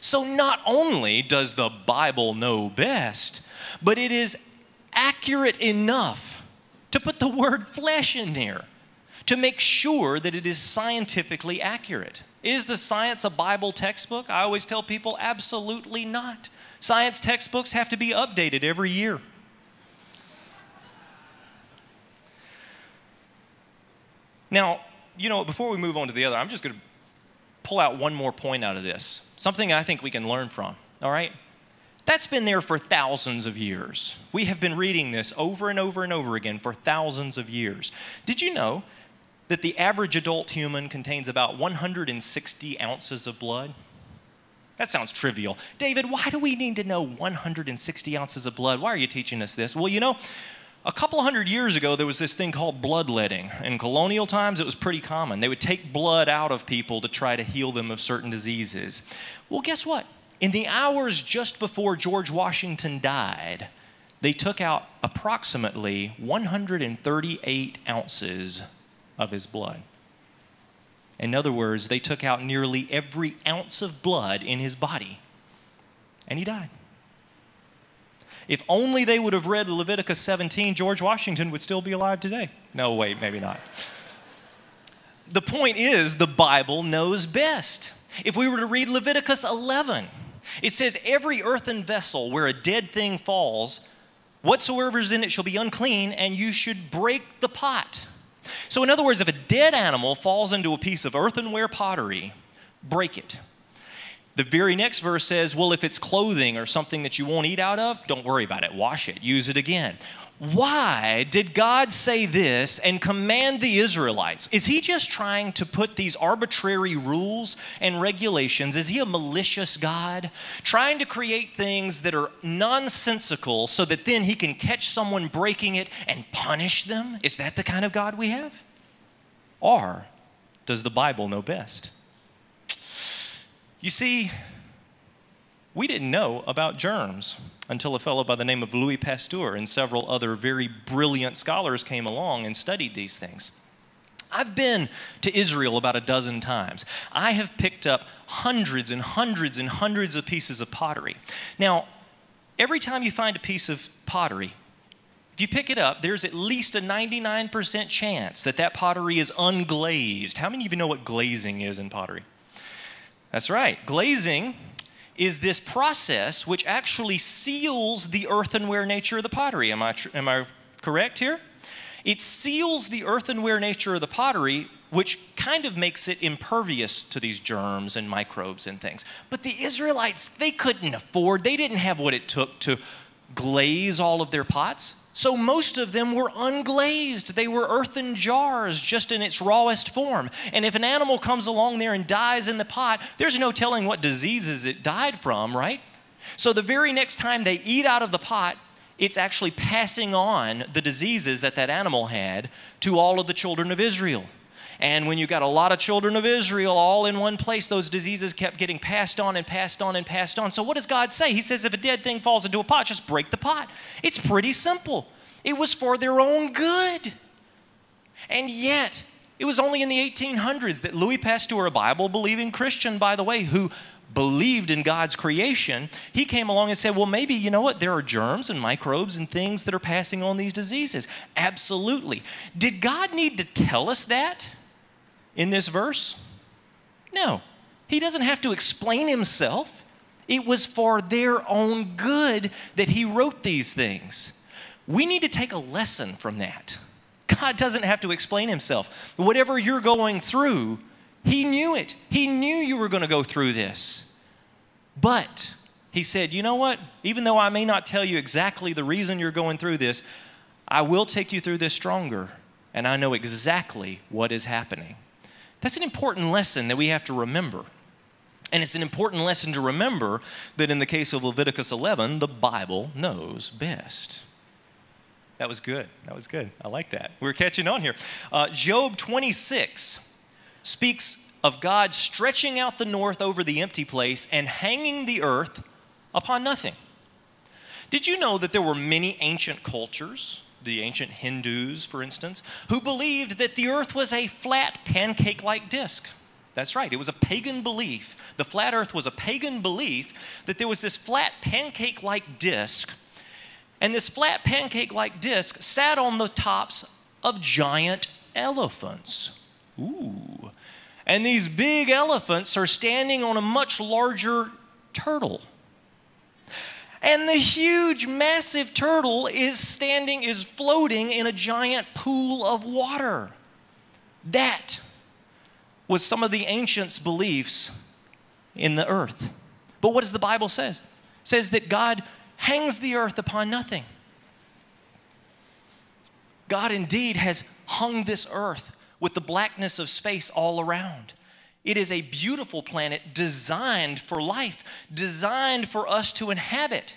So not only does the Bible know best, but it is accurate enough to put the word flesh in there to make sure that it is scientifically accurate. Is the science a Bible textbook? I always tell people absolutely not. Science textbooks have to be updated every year. Now, before we move on to the other, I'm just going to pull out one more point out of this, something I think we can learn from, all right? That's been there for thousands of years. We have been reading this over and over and over again for thousands of years. Did you know that the average adult human contains about 160 ounces of blood? That sounds trivial. David, why do we need to know 160 ounces of blood? Why are you teaching us this? Well, a couple hundred years ago, there was this thing called bloodletting. In colonial times, it was pretty common. They would take blood out of people to try to heal them of certain diseases. Well, guess what? In the hours just before George Washington died, they took out approximately 138 ounces of his blood. In other words, they took out nearly every ounce of blood in his body, and he died. If only they would have read Leviticus 17, George Washington would still be alive today. No, wait, maybe not. The point is, the Bible knows best. If we were to read Leviticus 11, it says, every earthen vessel where a dead thing falls, whatsoever is in it shall be unclean, and you should break the pot. So in other words, if a dead animal falls into a piece of earthenware pottery, break it. The very next verse says, well, if it's clothing or something that you won't eat out of, don't worry about it. Wash it. Use it again. Why did God say this and command the Israelites? Is he just trying to put these arbitrary rules and regulations? Is he a malicious God trying to create things that are nonsensical so that then he can catch someone breaking it and punish them? Is that the kind of God we have? Or does the Bible know best? You see, we didn't know about germs until a fellow by the name of Louis Pasteur and several other very brilliant scholars came along and studied these things. I've been to Israel about a dozen times. I have picked up hundreds and hundreds and hundreds of pieces of pottery. Now, every time you find a piece of pottery, if you pick it up, there's at least a 99% chance that that pottery is unglazed. How many of you know what glazing is in pottery? That's right. Glazing is this process which actually seals the earthenware nature of the pottery. Am I correct here? It seals the earthenware nature of the pottery, which kind of makes it impervious to these germs and microbes and things. But the Israelites, they didn't have what it took to glaze all of their pots. So most of them were unglazed. They were earthen jars, just in its rawest form. And if an animal comes along there and dies in the pot, there's no telling what diseases it died from, right? So the very next time they eat out of the pot, it's actually passing on the diseases that animal had to all of the children of Israel. And when you got a lot of children of Israel all in one place, those diseases kept getting passed on and passed on and passed on. So what does God say? He says if a dead thing falls into a pot, just break the pot. It's pretty simple. It was for their own good. And yet, it was only in the 1800s that Louis Pasteur, a Bible-believing Christian, by the way, who believed in God's creation, he came along and said, well, maybe, you know what, there are germs and microbes and things that are passing on these diseases. Absolutely. Did God need to tell us that in this verse? No. He doesn't have to explain himself. It was for their own good that he wrote these things. We need to take a lesson from that. God doesn't have to explain himself. Whatever you're going through, he knew it. He knew you were going to go through this. But he said, you know what? Even though I may not tell you exactly the reason you're going through this, I will take you through this stronger, and I know exactly what is happening. That's an important lesson that we have to remember. And it's an important lesson to remember that in the case of Leviticus 11, the Bible knows best. That was good. That was good. I like that. We're catching on here. Job 26 speaks of God stretching out the north over the empty place and hanging the earth upon nothing. Did you know that there were many ancient cultures, the ancient Hindus, for instance, who believed that the earth was a flat pancake-like disc? That's right. It was a pagan belief. The flat earth was a pagan belief that there was this flat pancake-like disc, and this flat pancake-like disc sat on the tops of giant elephants. Ooh. And these big elephants are standing on a much larger turtle. And the huge, massive turtle is floating in a giant pool of water. That was some of the ancients' beliefs in the earth. But what does the Bible say? It says that God hangs the earth upon nothing. God indeed has hung this earth with the blackness of space all around. It is a beautiful planet designed for life, designed for us to inhabit.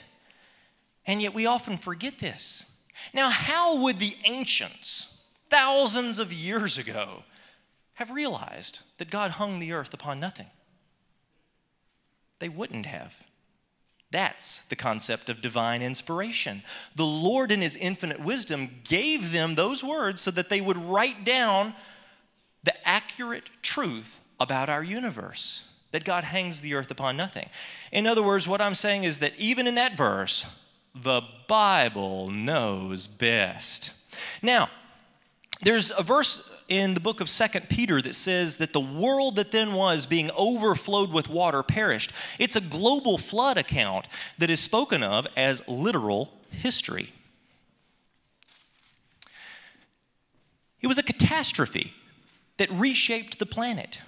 And yet we often forget this. Now, how would the ancients, thousands of years ago, have realized that God hung the earth upon nothing? They wouldn't have. That's the concept of divine inspiration. The Lord in his infinite wisdom gave them those words so that they would write down the accurate truth about our universe, that God hangs the earth upon nothing. In other words, what I'm saying is that even in that verse, the Bible knows best. Now, there's a verse in the book of 2 Peter that says that the world that then was being overflowed with water perished. It's a global flood account that is spoken of as literal history. It was a catastrophe that reshaped the planet.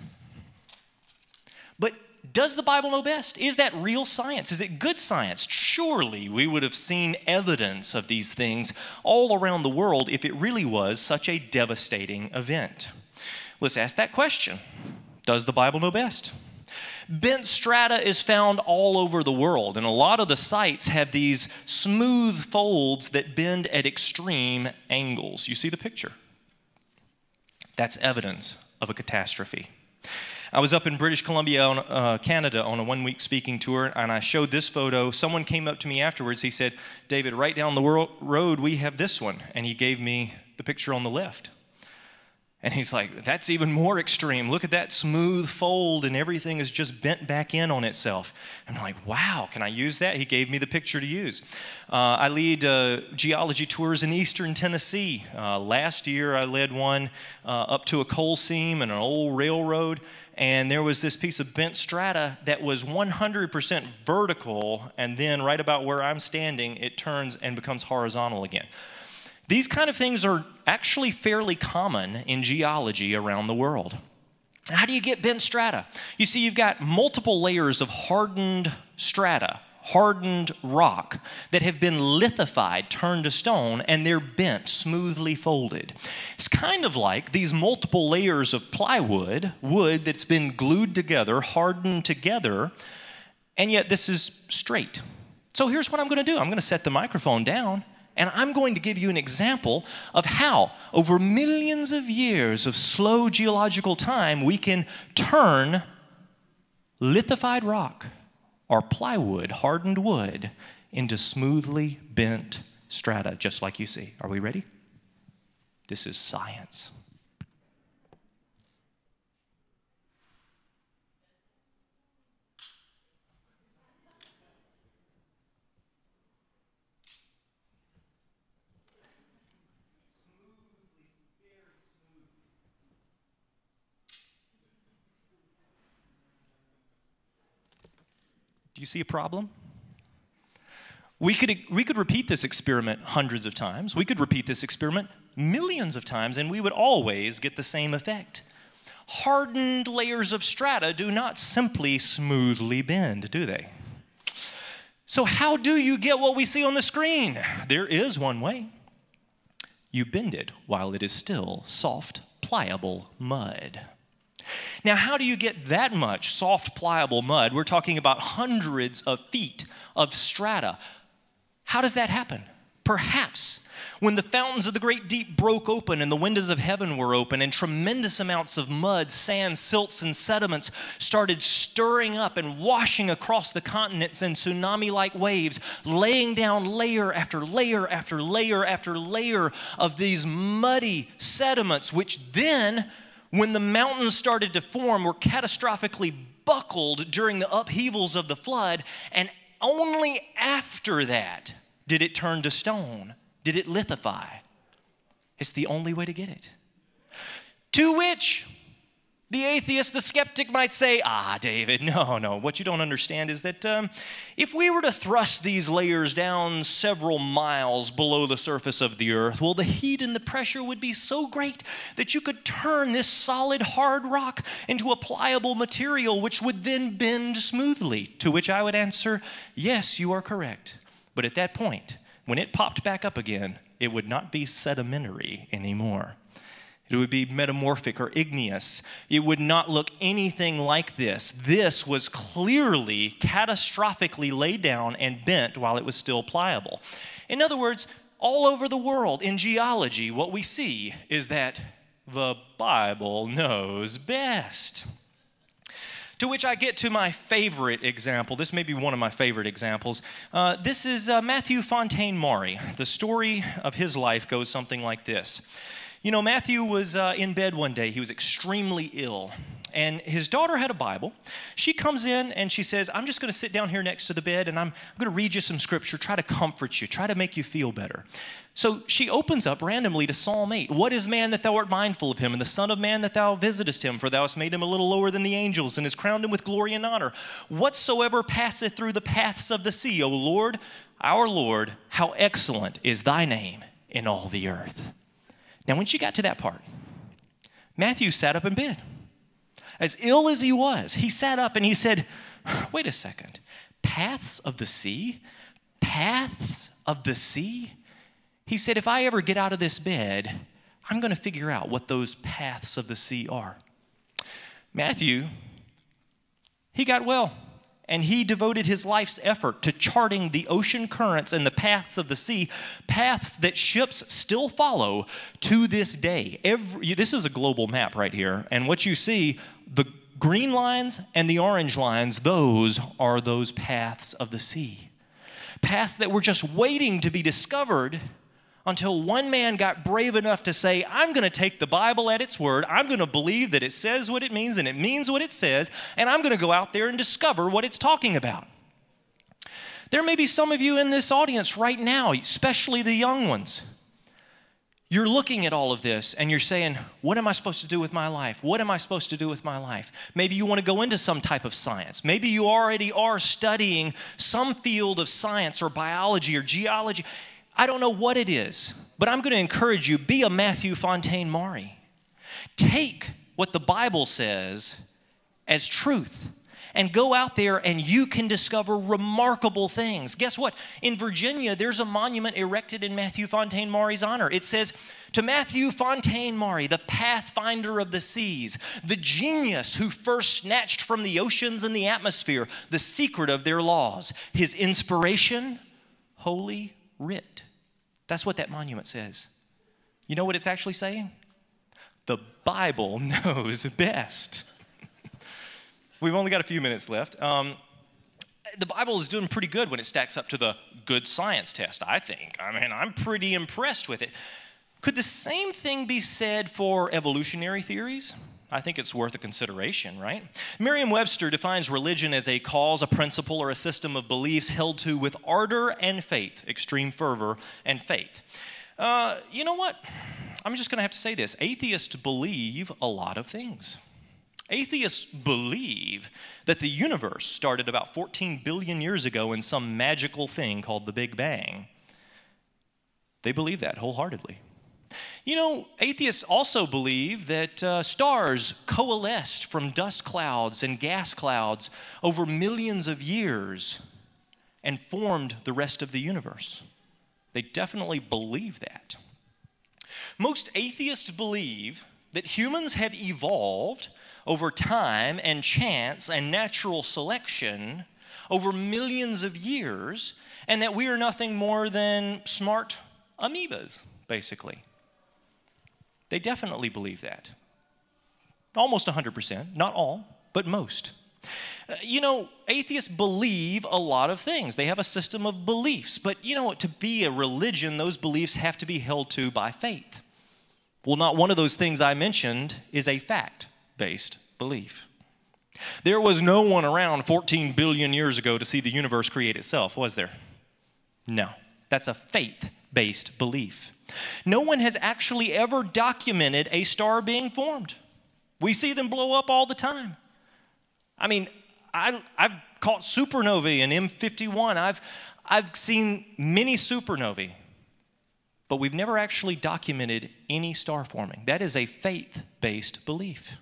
But does the Bible know best? Is that real science? Is it good science? Surely we would have seen evidence of these things all around the world if it really was such a devastating event. Let's ask that question. Does the Bible know best? Bent strata is found all over the world, and a lot of the sites have these smooth folds that bend at extreme angles. You see the picture? That's evidence of a catastrophe. I was up in British Columbia, Canada, on a one-week speaking tour, and I showed this photo. Someone came up to me afterwards. He said, David, right down the road, we have this one. And he gave me the picture on the left. And he's like, that's even more extreme. Look at that smooth fold and everything is just bent back in on itself. I'm like, wow, can I use that? He gave me the picture to use. I lead geology tours in eastern Tennessee. Last year I led one up to a coal seam and an old railroad. And there was this piece of bent strata that was 100% vertical. And then right about where I'm standing, it turns and becomes horizontal again. These kind of things are actually fairly common in geology around the world. How do you get bent strata? You see, you've got multiple layers of hardened strata, hardened rock that have been lithified, turned to stone, and they're bent, smoothly folded. It's kind of like these multiple layers of plywood, wood that's been glued together, hardened together, and yet this is straight. So here's what I'm going to do. I'm going to set the microphone down, and I'm going to give you an example of how, over millions of years of slow geological time, we can turn lithified rock or plywood, hardened wood, into smoothly bent strata, just like you see. Are we ready? This is science. Do you see a problem? We could repeat this experiment hundreds of times. We could repeat this experiment millions of times, and we would always get the same effect. Hardened layers of strata do not simply smoothly bend, do they? So how do you get what we see on the screen? There is one way. You bend it while it is still soft, pliable mud. Now, how do you get that much soft, pliable mud? We're talking about hundreds of feet of strata. How does that happen? Perhaps when the fountains of the great deep broke open and the windows of heaven were open and tremendous amounts of mud, sand, silts, and sediments started stirring up and washing across the continents in tsunami-like waves, laying down layer after layer after layer after layer of these muddy sediments, which then, when the mountains started to form, were catastrophically buckled during the upheavals of the flood, and only after that did it turn to stone, did it lithify. It's the only way to get it. To which the atheist, the skeptic might say, David, no. What you don't understand is that if we were to thrust these layers down several miles below the surface of the earth, well, the heat and the pressure would be so great that you could turn this solid, hard rock into a pliable material which would then bend smoothly. To which I would answer, yes, you are correct. But at that point, when it popped back up again, it would not be sedimentary anymore. It would be metamorphic or igneous. It would not look anything like this. This was clearly, catastrophically laid down and bent while it was still pliable. In other words, all over the world in geology, what we see is that the Bible knows best. To which I get to my favorite example. This may be one of my favorite examples. This is Matthew Fontaine Maury. The story of his life goes something like this. You know, Matthew was in bed one day. He was extremely ill. And his daughter had a Bible. She comes in and she says, I'm just going to sit down here next to the bed and I'm going to read you some scripture, try to comfort you, try to make you feel better. So she opens up randomly to Psalm 8. What is man that thou art mindful of him, and the son of man that thou visitest him? For thou hast made him a little lower than the angels, and hast crowned him with glory and honor. Whatsoever passeth through the paths of the sea, O Lord, our Lord, how excellent is thy name in all the earth. Now, when she got to that part, Matthew sat up in bed. As ill as he was, he sat up and he said, wait a second, paths of the sea? Paths of the sea? He said, if I ever get out of this bed, I'm going to figure out what those paths of the sea are. Matthew, he got well, and he devoted his life's effort to charting the ocean currents and the paths of the sea, paths that ships still follow to this day. This is a global map right here, and what you see, the green lines and the orange lines, those are those paths of the sea. Paths that were just waiting to be discovered until one man got brave enough to say, I'm going to take the Bible at its word, I'm going to believe that it says what it means and it means what it says, and I'm going to go out there and discover what it's talking about. There may be some of you in this audience right now, especially the young ones. You're looking at all of this and you're saying, what am I supposed to do with my life? What am I supposed to do with my life? Maybe you want to go into some type of science. Maybe you already are studying some field of science or biology or geology. I don't know what it is, but I'm going to encourage you, be a Matthew Fontaine Maury. Take what the Bible says as truth and go out there and you can discover remarkable things. Guess what? In Virginia, there's a monument erected in Matthew Fontaine Maury's honor. It says, to Matthew Fontaine Maury, the pathfinder of the seas, the genius who first snatched from the oceans and the atmosphere the secret of their laws, his inspiration, Holy Writ. That's what that monument says. You know what it's actually saying? The Bible knows best. We've only got a few minutes left. The Bible is doing pretty good when it stacks up to the good science test, I think. I mean, I'm pretty impressed with it. Could the same thing be said for evolutionary theories? I think it's worth a consideration, right? Merriam-Webster defines religion as a cause, a principle, or a system of beliefs held to with ardor and faith, extreme fervor and faith. You know what? I'm just going to have to say this. Atheists believe a lot of things. Atheists believe that the universe started about 14 billion years ago in some magical thing called the Big Bang. They believe that wholeheartedly. You know, atheists also believe that stars coalesced from dust clouds and gas clouds over millions of years and formed the rest of the universe. They definitely believe that. Most atheists believe that humans have evolved over time and chance and natural selection over millions of years, and that we are nothing more than smart amoebas, basically. They definitely believe that. Almost 100%, not all, but most. You know, atheists believe a lot of things. They have a system of beliefs, but you know, to be a religion, those beliefs have to be held to by faith. Well, not one of those things I mentioned is a fact-based belief. There was no one around 14 billion years ago to see the universe create itself, was there? No. That's a faith-based belief. No one has actually ever documented a star being formed. We see them blow up all the time. I mean, I've caught supernovae in M51. I've seen many supernovae. But we've never actually documented any star forming. That is a faith-based belief.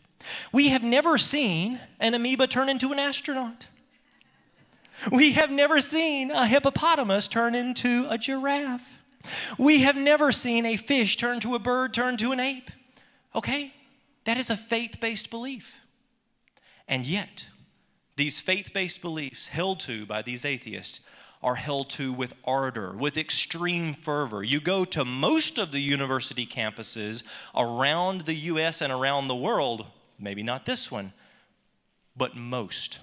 We have never seen an amoeba turn into an astronaut. We have never seen a hippopotamus turn into a giraffe. We have never seen a fish turn to a bird, turn to an ape. Okay? That is a faith-based belief. And yet, these faith-based beliefs held to by these atheists are held to with ardor, with extreme fervor. You go to most of the university campuses around the U.S. and around the world, maybe not this one, but most,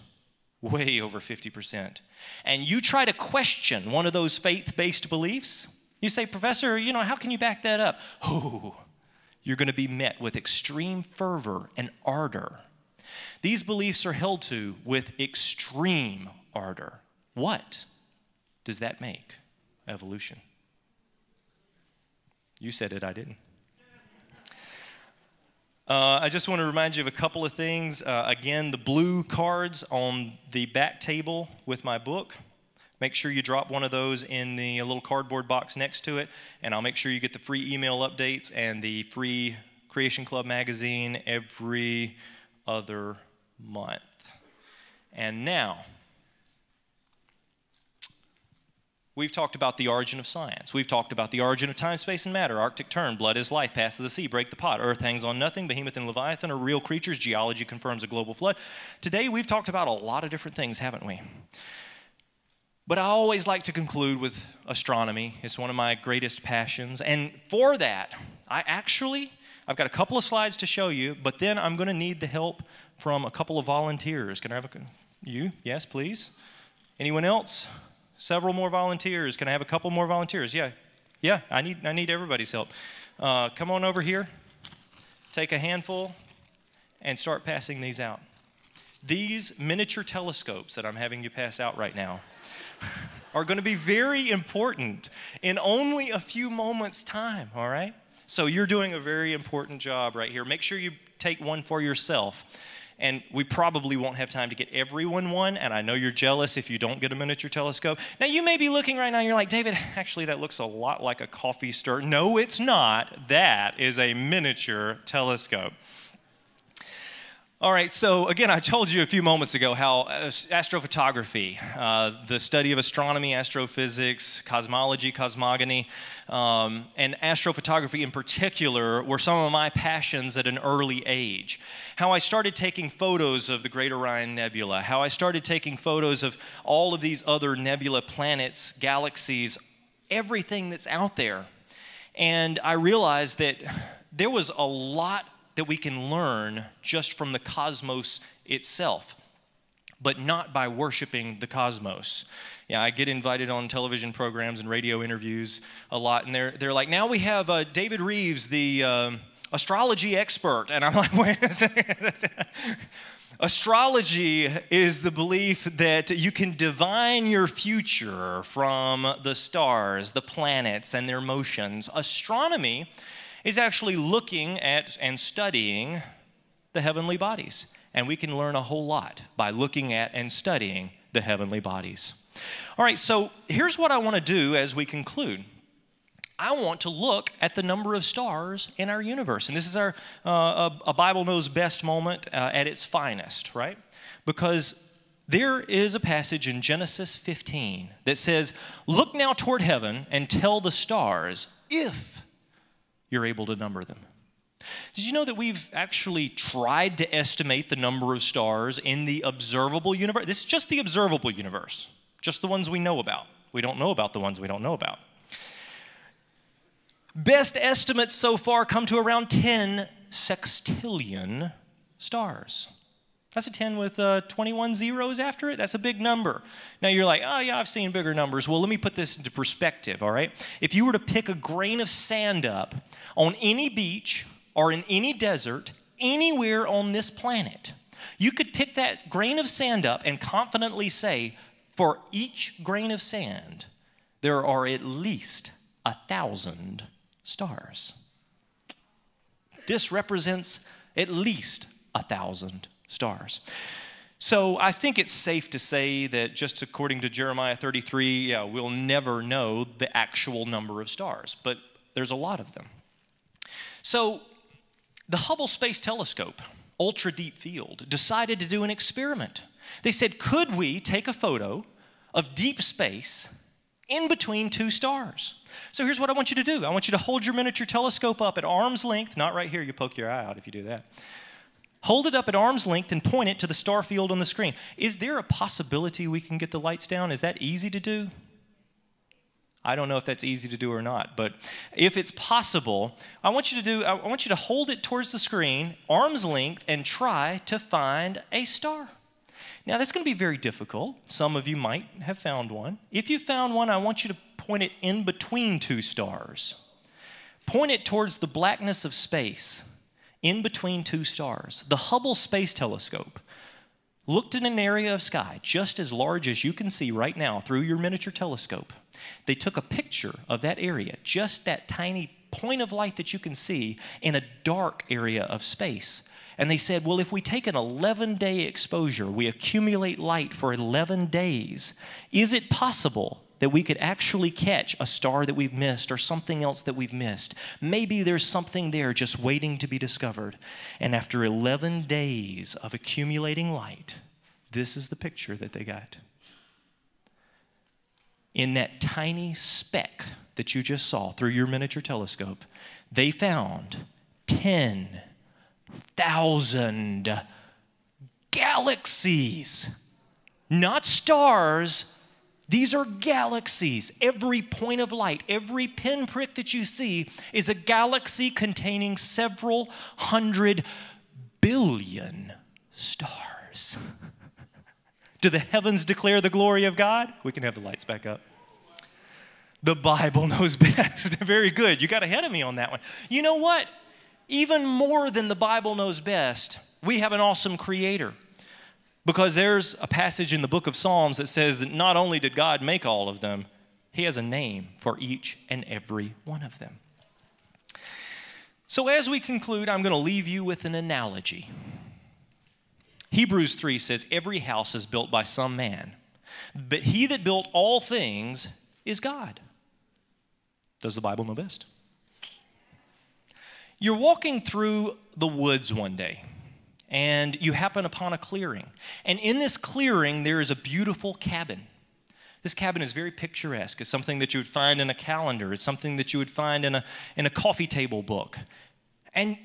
way over 50%. And you try to question one of those faith-based beliefs, you say, Professor, you know, how can you back that up? Oh, you're going to be met with extreme fervor and ardor. These beliefs are held to with extreme ardor. What does that make evolution? You said it, I didn't. I just want to remind you of a couple of things. Again, the blue cards on the back table with my book. Make sure you drop one of those in the little cardboard box next to it, and I'll make sure you get the free email updates and the free Creation Club magazine every other month. And now, we've talked about the origin of science. We've talked about the origin of time, space, and matter. Arctic turn, blood is life, pass of the sea, break the pot. Earth hangs on nothing, behemoth and leviathan are real creatures. Geology confirms a global flood. Today, we've talked about a lot of different things, haven't we? But I always like to conclude with astronomy. It's one of my greatest passions. And for that, I've got a couple of slides to show you, but then I'm going to need the help from a couple of volunteers. Can I have you? Yes, please. Anyone else? Several more volunteers. Can I have a couple more volunteers? Yeah. Yeah, I need everybody's help. Come on over here. Take a handful and start passing these out. These miniature telescopes that I'm having you pass out right now are going to be very important in only a few moments' time, all right? So you're doing a very important job right here. Make sure you take one for yourself. And we probably won't have time to get everyone one, and I know you're jealous if you don't get a miniature telescope. Now, you may be looking right now, and you're like, David, actually, that looks a lot like a coffee stir. No, it's not. That is a miniature telescope. All right, so again, I told you a few moments ago how astrophotography, the study of astronomy, astrophysics, cosmology, cosmogony, and astrophotography in particular were some of my passions at an early age. How I started taking photos of the Great Orion Nebula, how I started taking photos of all of these other nebula, planets, galaxies, everything that's out there. And I realized that there was a lot that we can learn just from the cosmos itself, but not by worshiping the cosmos. Yeah, I get invited on television programs and radio interviews a lot, and they're like, now we have David Reeves, the astrology expert. And I'm like, wait a second. Astrology is the belief that you can divine your future from the stars, the planets, and their motions. Astronomy is actually looking at and studying the heavenly bodies. And we can learn a whole lot by looking at and studying the heavenly bodies. All right, so here's what I want to do as we conclude. I want to look at the number of stars in our universe. And this is our a Bible knows best moment at its finest, right? Because there is a passage in Genesis 15 that says, "Look now toward heaven and tell the stars if you're able to number them." Did you know that we've actually tried to estimate the number of stars in the observable universe? This is just the observable universe, just the ones we know about. We don't know about the ones we don't know about. Best estimates so far come to around 10 sextillion stars. That's a 10 with 21 zeros after it. That's a big number. Now you're like, oh yeah, I've seen bigger numbers. Well, let me put this into perspective, all right? If you were to pick a grain of sand up on any beach or in any desert, anywhere on this planet, you could pick that grain of sand up and confidently say, for each grain of sand, there are at least 1,000 stars. This represents at least 1,000 stars. So I think it's safe to say that just according to Jeremiah 33, yeah, we'll never know the actual number of stars, but there's a lot of them. So the Hubble Space Telescope, ultra deep field, decided to do an experiment. They said, could we take a photo of deep space in between two stars? So here's what I want you to do. I want you to hold your miniature telescope up at arm's length, not right here, you poke your eye out if you do that. Hold it up at arm's length and point it to the star field on the screen. Is there a possibility we can get the lights down? Is that easy to do? I don't know if that's easy to do or not, but if it's possible, I want you to hold it towards the screen, arm's length, and try to find a star. Now, that's going to be very difficult. Some of you might have found one. If you found one, I want you to point it in between two stars. Point it towards the blackness of space, in between two stars. The Hubble Space Telescope looked in an area of sky just as large as you can see right now through your miniature telescope. They took a picture of that area, just that tiny point of light that you can see in a dark area of space. And they said, well, if we take an 11-day exposure, we accumulate light for 11 days, is it possible that we could actually catch a star that we've missed or something else that we've missed? Maybe there's something there just waiting to be discovered. And after 11 days of accumulating light, this is the picture that they got. In that tiny speck that you just saw through your miniature telescope, they found 10,000 galaxies, not stars. These are galaxies. Every point of light, every pinprick that you see is a galaxy containing several hundred billion stars. Do the heavens declare the glory of God? We can have the lights back up. The Bible knows best. Very good. You got ahead of me on that one. You know what? Even more than the Bible knows best, we have an awesome creator. Because there's a passage in the book of Psalms that says that not only did God make all of them, he has a name for each and every one of them. So as we conclude, I'm going to leave you with an analogy. Hebrews 3 says, every house is built by some man, but he that built all things is God. Does the Bible know best? You're walking through the woods one day, and you happen upon a clearing. And in this clearing, there is a beautiful cabin. This cabin is very picturesque. It's something that you would find in a calendar. It's something that you would find in a coffee table book. And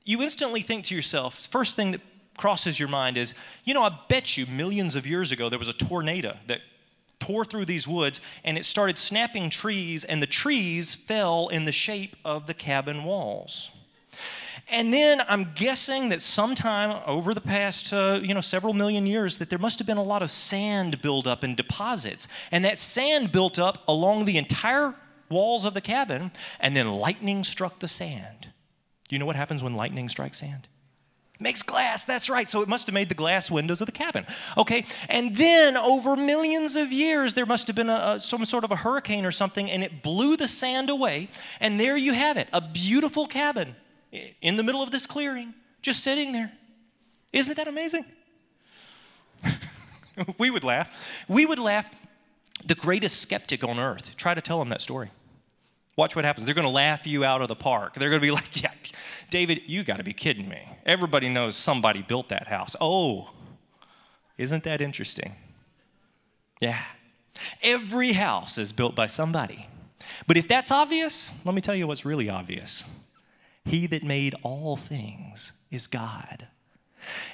you instantly think to yourself, first thing that crosses your mind is, I bet you millions of years ago there was a tornado that tore through these woods, and it started snapping trees, and the trees fell in the shape of the cabin walls. And then I'm guessing that sometime over the past, several million years, that there must have been a lot of sand build up in deposits. And that sand built up along the entire walls of the cabin, and then lightning struck the sand. Do you know what happens when lightning strikes sand? Makes glass, that's right. So it must have made the glass windows of the cabin. Okay, and then over millions of years, there must have been some sort of a hurricane or something, and it blew the sand away. And there you have it, a beautiful cabin in the middle of this clearing, just sitting there. Isn't that amazing? We would laugh. We would laugh. The greatest skeptic on earth, try to tell them that story. Watch what happens. They're going to laugh you out of the park. They're going to be like, yeah, David, you got to be kidding me. Everybody knows somebody built that house. Oh, isn't that interesting? Yeah. Every house is built by somebody. But if that's obvious, let me tell you what's really obvious. He that made all things is God.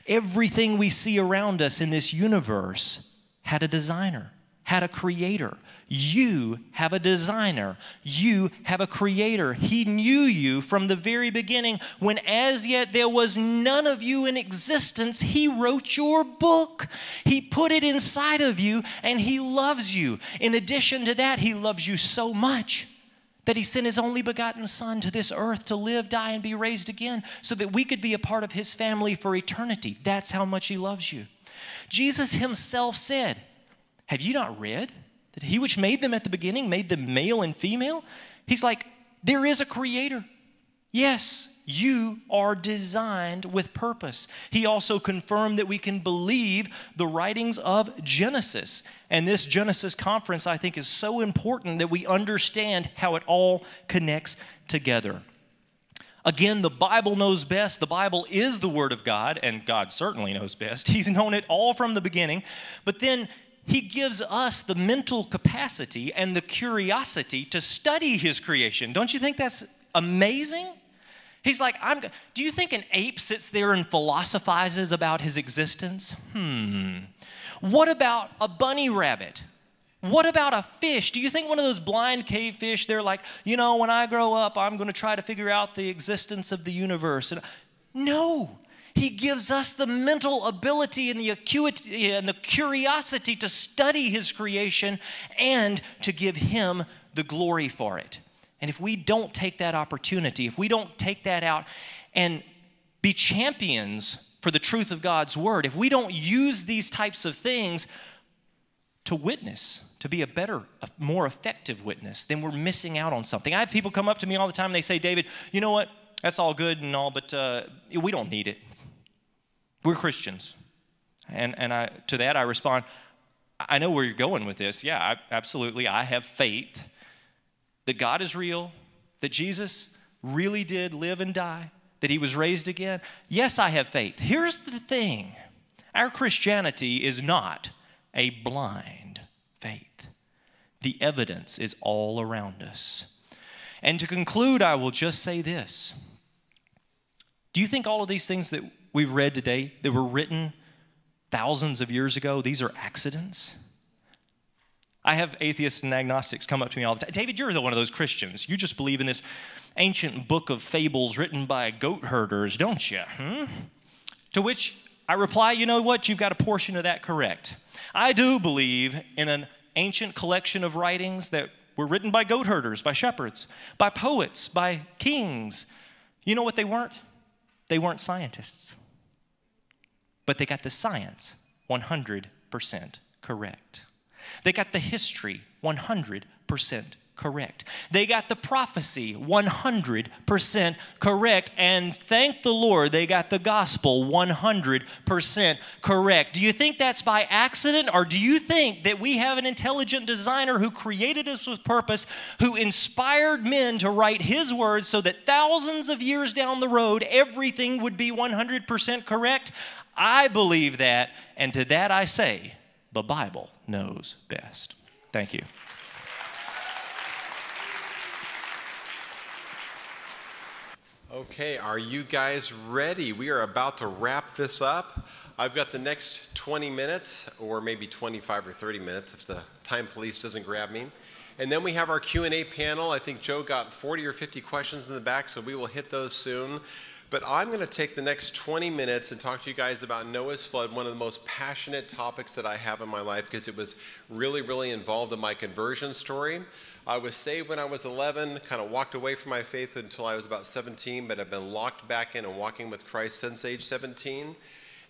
Everything we see around us in this universe had a designer, had a creator. You have a designer. You have a creator. He knew you from the very beginning. When as yet there was none of you in existence, he wrote your book. He put it inside of you, and he loves you. In addition to that, he loves you so much that he sent his only begotten son to this earth to live, die, and be raised again so that we could be a part of his family for eternity. That's how much he loves you. Jesus himself said, have you not read that he which made them at the beginning made them male and female? He's like, there is a creator. Yes, you are designed with purpose. He also confirmed that we can believe the writings of Genesis. And this Genesis conference, I think, is so important that we understand how it all connects together. Again, the Bible knows best. The Bible is the Word of God, and God certainly knows best. He's known it all from the beginning. But then he gives us the mental capacity and the curiosity to study his creation. Don't you think that's amazing? He's like, do you think an ape sits there and philosophizes about his existence? What about a bunny rabbit? What about a fish? Do you think one of those blind cave fish, they're like, when I grow up, I'm going to try to figure out the existence of the universe? No. He gives us the mental ability and the acuity and the curiosity to study his creation and to give him the glory for it. And if we don't take that opportunity, if we don't take that out and be champions for the truth of God's word, if we don't use these types of things to witness, to be a better, a more effective witness, then we're missing out on something. I have people come up to me all the time and they say, David, you know what? That's all good and all, but we don't need it. We're Christians. And to that I respond, I know where you're going with this. Yeah, absolutely. I have faith that God is real, that Jesus really did live and die, that he was raised again. Yes, I have faith. Here's the thing. Our Christianity is not a blind faith. The evidence is all around us. And to conclude, I will just say this. Do you think all of these things that we've read today that were written thousands of years ago, these are accidents? I have atheists and agnostics come up to me all the time. David, you're one of those Christians. You just believe in this ancient book of fables written by goat herders, don't you? To which I reply, you know what? You've got a portion of that correct. I do believe in an ancient collection of writings that were written by goat herders, by shepherds, by poets, by kings. You know what they weren't? They weren't scientists. But they got the science 100% correct. They got the history 100% correct. They got the prophecy 100% correct. And thank the Lord, they got the gospel 100% correct. Do you think that's by accident, or do you think that we have an intelligent designer who created us with purpose, who inspired men to write his words so that thousands of years down the road, everything would be 100% correct? I believe that, and to that I say, the Bible knows best. Thank you. Okay, are you guys ready? We are about to wrap this up. I've got the next 20 minutes, or maybe 25 or 30 minutes if the time police doesn't grab me. And then we have our Q&A panel. I think Joe got 40 or 50 questions in the back, so we will hit those soon. But I'm going to take the next 20 minutes and talk to you guys about Noah's flood, one of the most passionate topics that I have in my life because it was really, really involved in my conversion story. I was saved when I was 11, kind of walked away from my faith until I was about 17, but I've been locked back in and walking with Christ since age 17.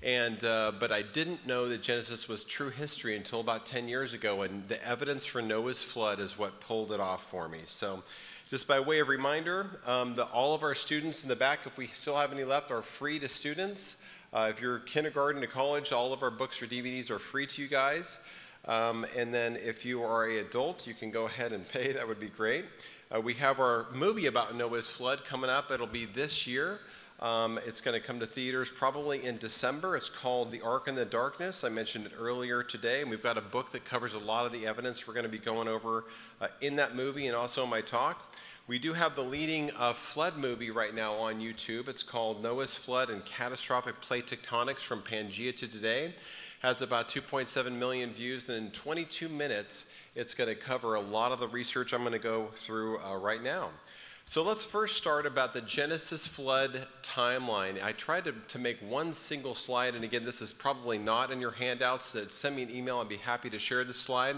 But I didn't know that Genesis was true history until about 10 years ago, and the evidence for Noah's flood is what pulled it off for me. So just by way of reminder, all of our students in the back, if we still have any left, are free to students. If you're kindergarten to college, all of our books or DVDs are free to you guys. And then if you are an adult, you can go ahead and pay. That would be great. We have our movie about Noah's flood coming up. It'll be this year. It's going to come to theaters probably in December. It's called The Ark in the Darkness. I mentioned it earlier today. And we've got a book that covers a lot of the evidence we're going to be going over in that movie and also in my talk. We do have the leading flood movie right now on YouTube. It's called Noah's Flood and Catastrophic Plate Tectonics from Pangea to Today. Has about 2.7 million views, and in 22 minutes, it's going to cover a lot of the research I'm going to go through right now. So let's first start about the Genesis flood timeline. I tried to make one single slide, and again, this is probably not in your handouts, so send me an email. I'd be happy to share this slide.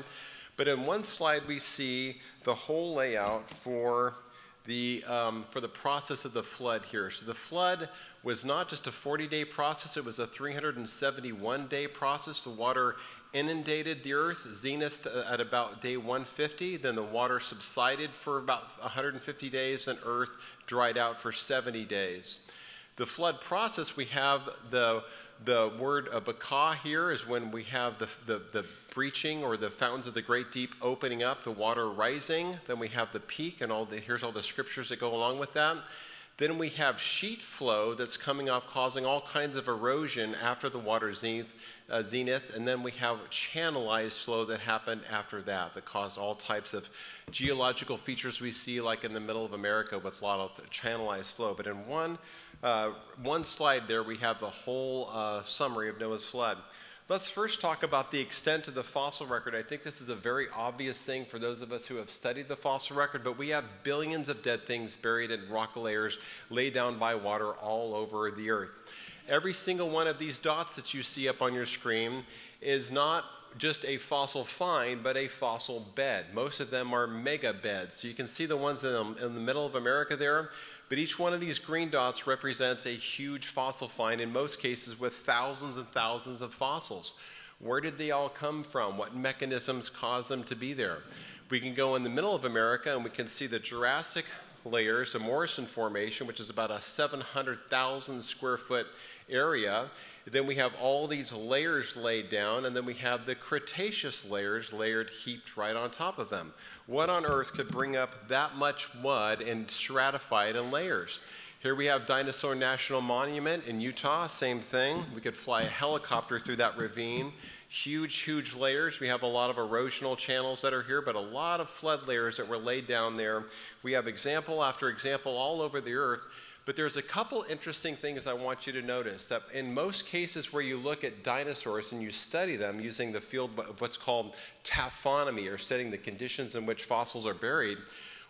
But in one slide, we see the whole layout for the process of the flood here. So the flood was not just a 40-day process, it was a 371-day process. The water inundated the earth, zenith at about day 150, then the water subsided for about 150 days, and earth dried out for 70 days. The flood process, we have the word bakah here is when we have the breaching or the fountains of the great deep opening up, the water rising. Then we have the peak, and here's all the scriptures that go along with that. Then we have sheet flow that's coming off, causing all kinds of erosion after the water zenith. And then we have channelized flow that happened after that caused all types of geological features we see, like in the middle of America with a lot of channelized flow. But in one slide there, we have the whole summary of Noah's flood. Let's first talk about the extent of the fossil record. I think this is a very obvious thing for those of us who have studied the fossil record, but we have billions of dead things buried in rock layers laid down by water all over the earth. Every single one of these dots that you see up on your screen is not just a fossil find, but a fossil bed. Most of them are mega beds. So you can see the ones in the middle of America there, but each one of these green dots represents a huge fossil find, in most cases with thousands and thousands of fossils. Where did they all come from? What mechanisms caused them to be there? We can go in the middle of America and we can see the Jurassic layers, the Morrison Formation, which is about a 700,000 square foot area. Then we have all these layers laid down, and then we have the Cretaceous layers layered, heaped right on top of them. What on earth could bring up that much mud and stratify it in layers? Here we have Dinosaur National Monument in Utah, same thing. We could fly a helicopter through that ravine. Huge, huge layers. We have a lot of erosional channels that are here, but a lot of flood layers that were laid down there. We have example after example all over the earth. But there's a couple interesting things I want you to notice, that in most cases where you look at dinosaurs and you study them using the field of what's called taphonomy, or studying the conditions in which fossils are buried,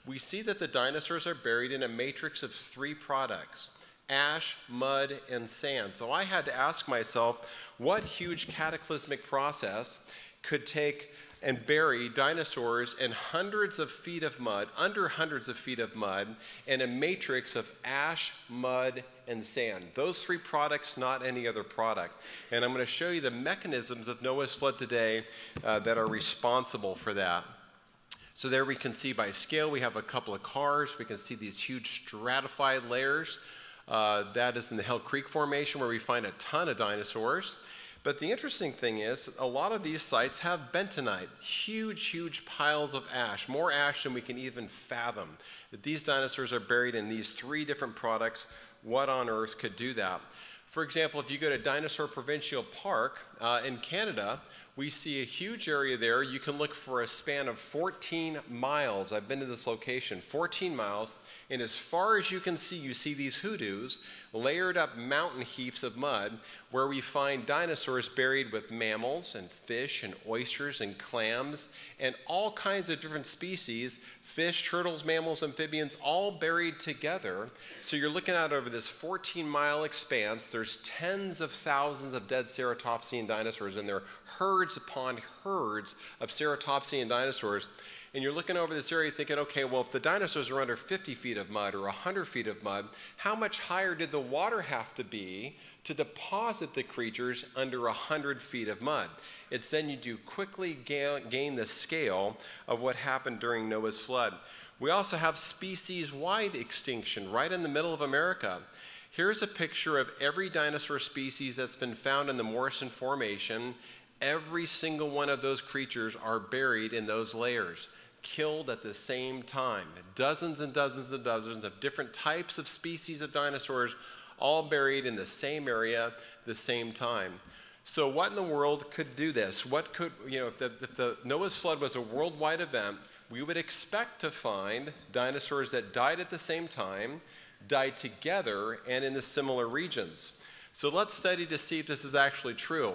we see that the dinosaurs are buried in a matrix of three products: ash, mud, and sand. So I had to ask myself, what huge cataclysmic process could take and bury dinosaurs in hundreds of feet of mud, under hundreds of feet of mud, in a matrix of ash, mud, and sand. Those three products, not any other product. And I'm going to show you the mechanisms of Noah's flood today that are responsible for that. So there we can see by scale, we have a couple of cars. We can see these huge stratified layers. That is in the Hell Creek Formation, where we find a ton of dinosaurs. But the interesting thing is, a lot of these sites have bentonite, huge, huge piles of ash, more ash than we can even fathom. That these dinosaurs are buried in these three different products. What on earth could do that? For example, if you go to Dinosaur Provincial Park in Canada, we see a huge area there. You can look for a span of 14 miles. I've been to this location, 14 miles. And as far as you can see, you see these hoodoos, layered up mountain heaps of mud, where we find dinosaurs buried with mammals and fish and oysters and clams and all kinds of different species, fish, turtles, mammals, amphibians, all buried together. So you're looking out over this 14-mile expanse. There's tens of thousands of dead ceratopsian dinosaurs, and there are herds upon herds of ceratopsian dinosaurs. And you're looking over this area thinking, okay, well, if the dinosaurs are under 50 feet of mud or 100 feet of mud, how much higher did the water have to be to deposit the creatures under 100 feet of mud? It's then you do quickly gain the scale of what happened during Noah's flood. We also have species-wide extinction right in the middle of America. Here's a picture of every dinosaur species that's been found in the Morrison Formation. Every single one of those creatures are buried in those layers, killed at the same time. Dozens and dozens and dozens of different types of species of dinosaurs, all buried in the same area, the same time. So what in the world could do this? What could, if the Noah's flood was a worldwide event, we would expect to find dinosaurs that died at the same time, died together, and in the similar regions. So let's study to see if this is actually true.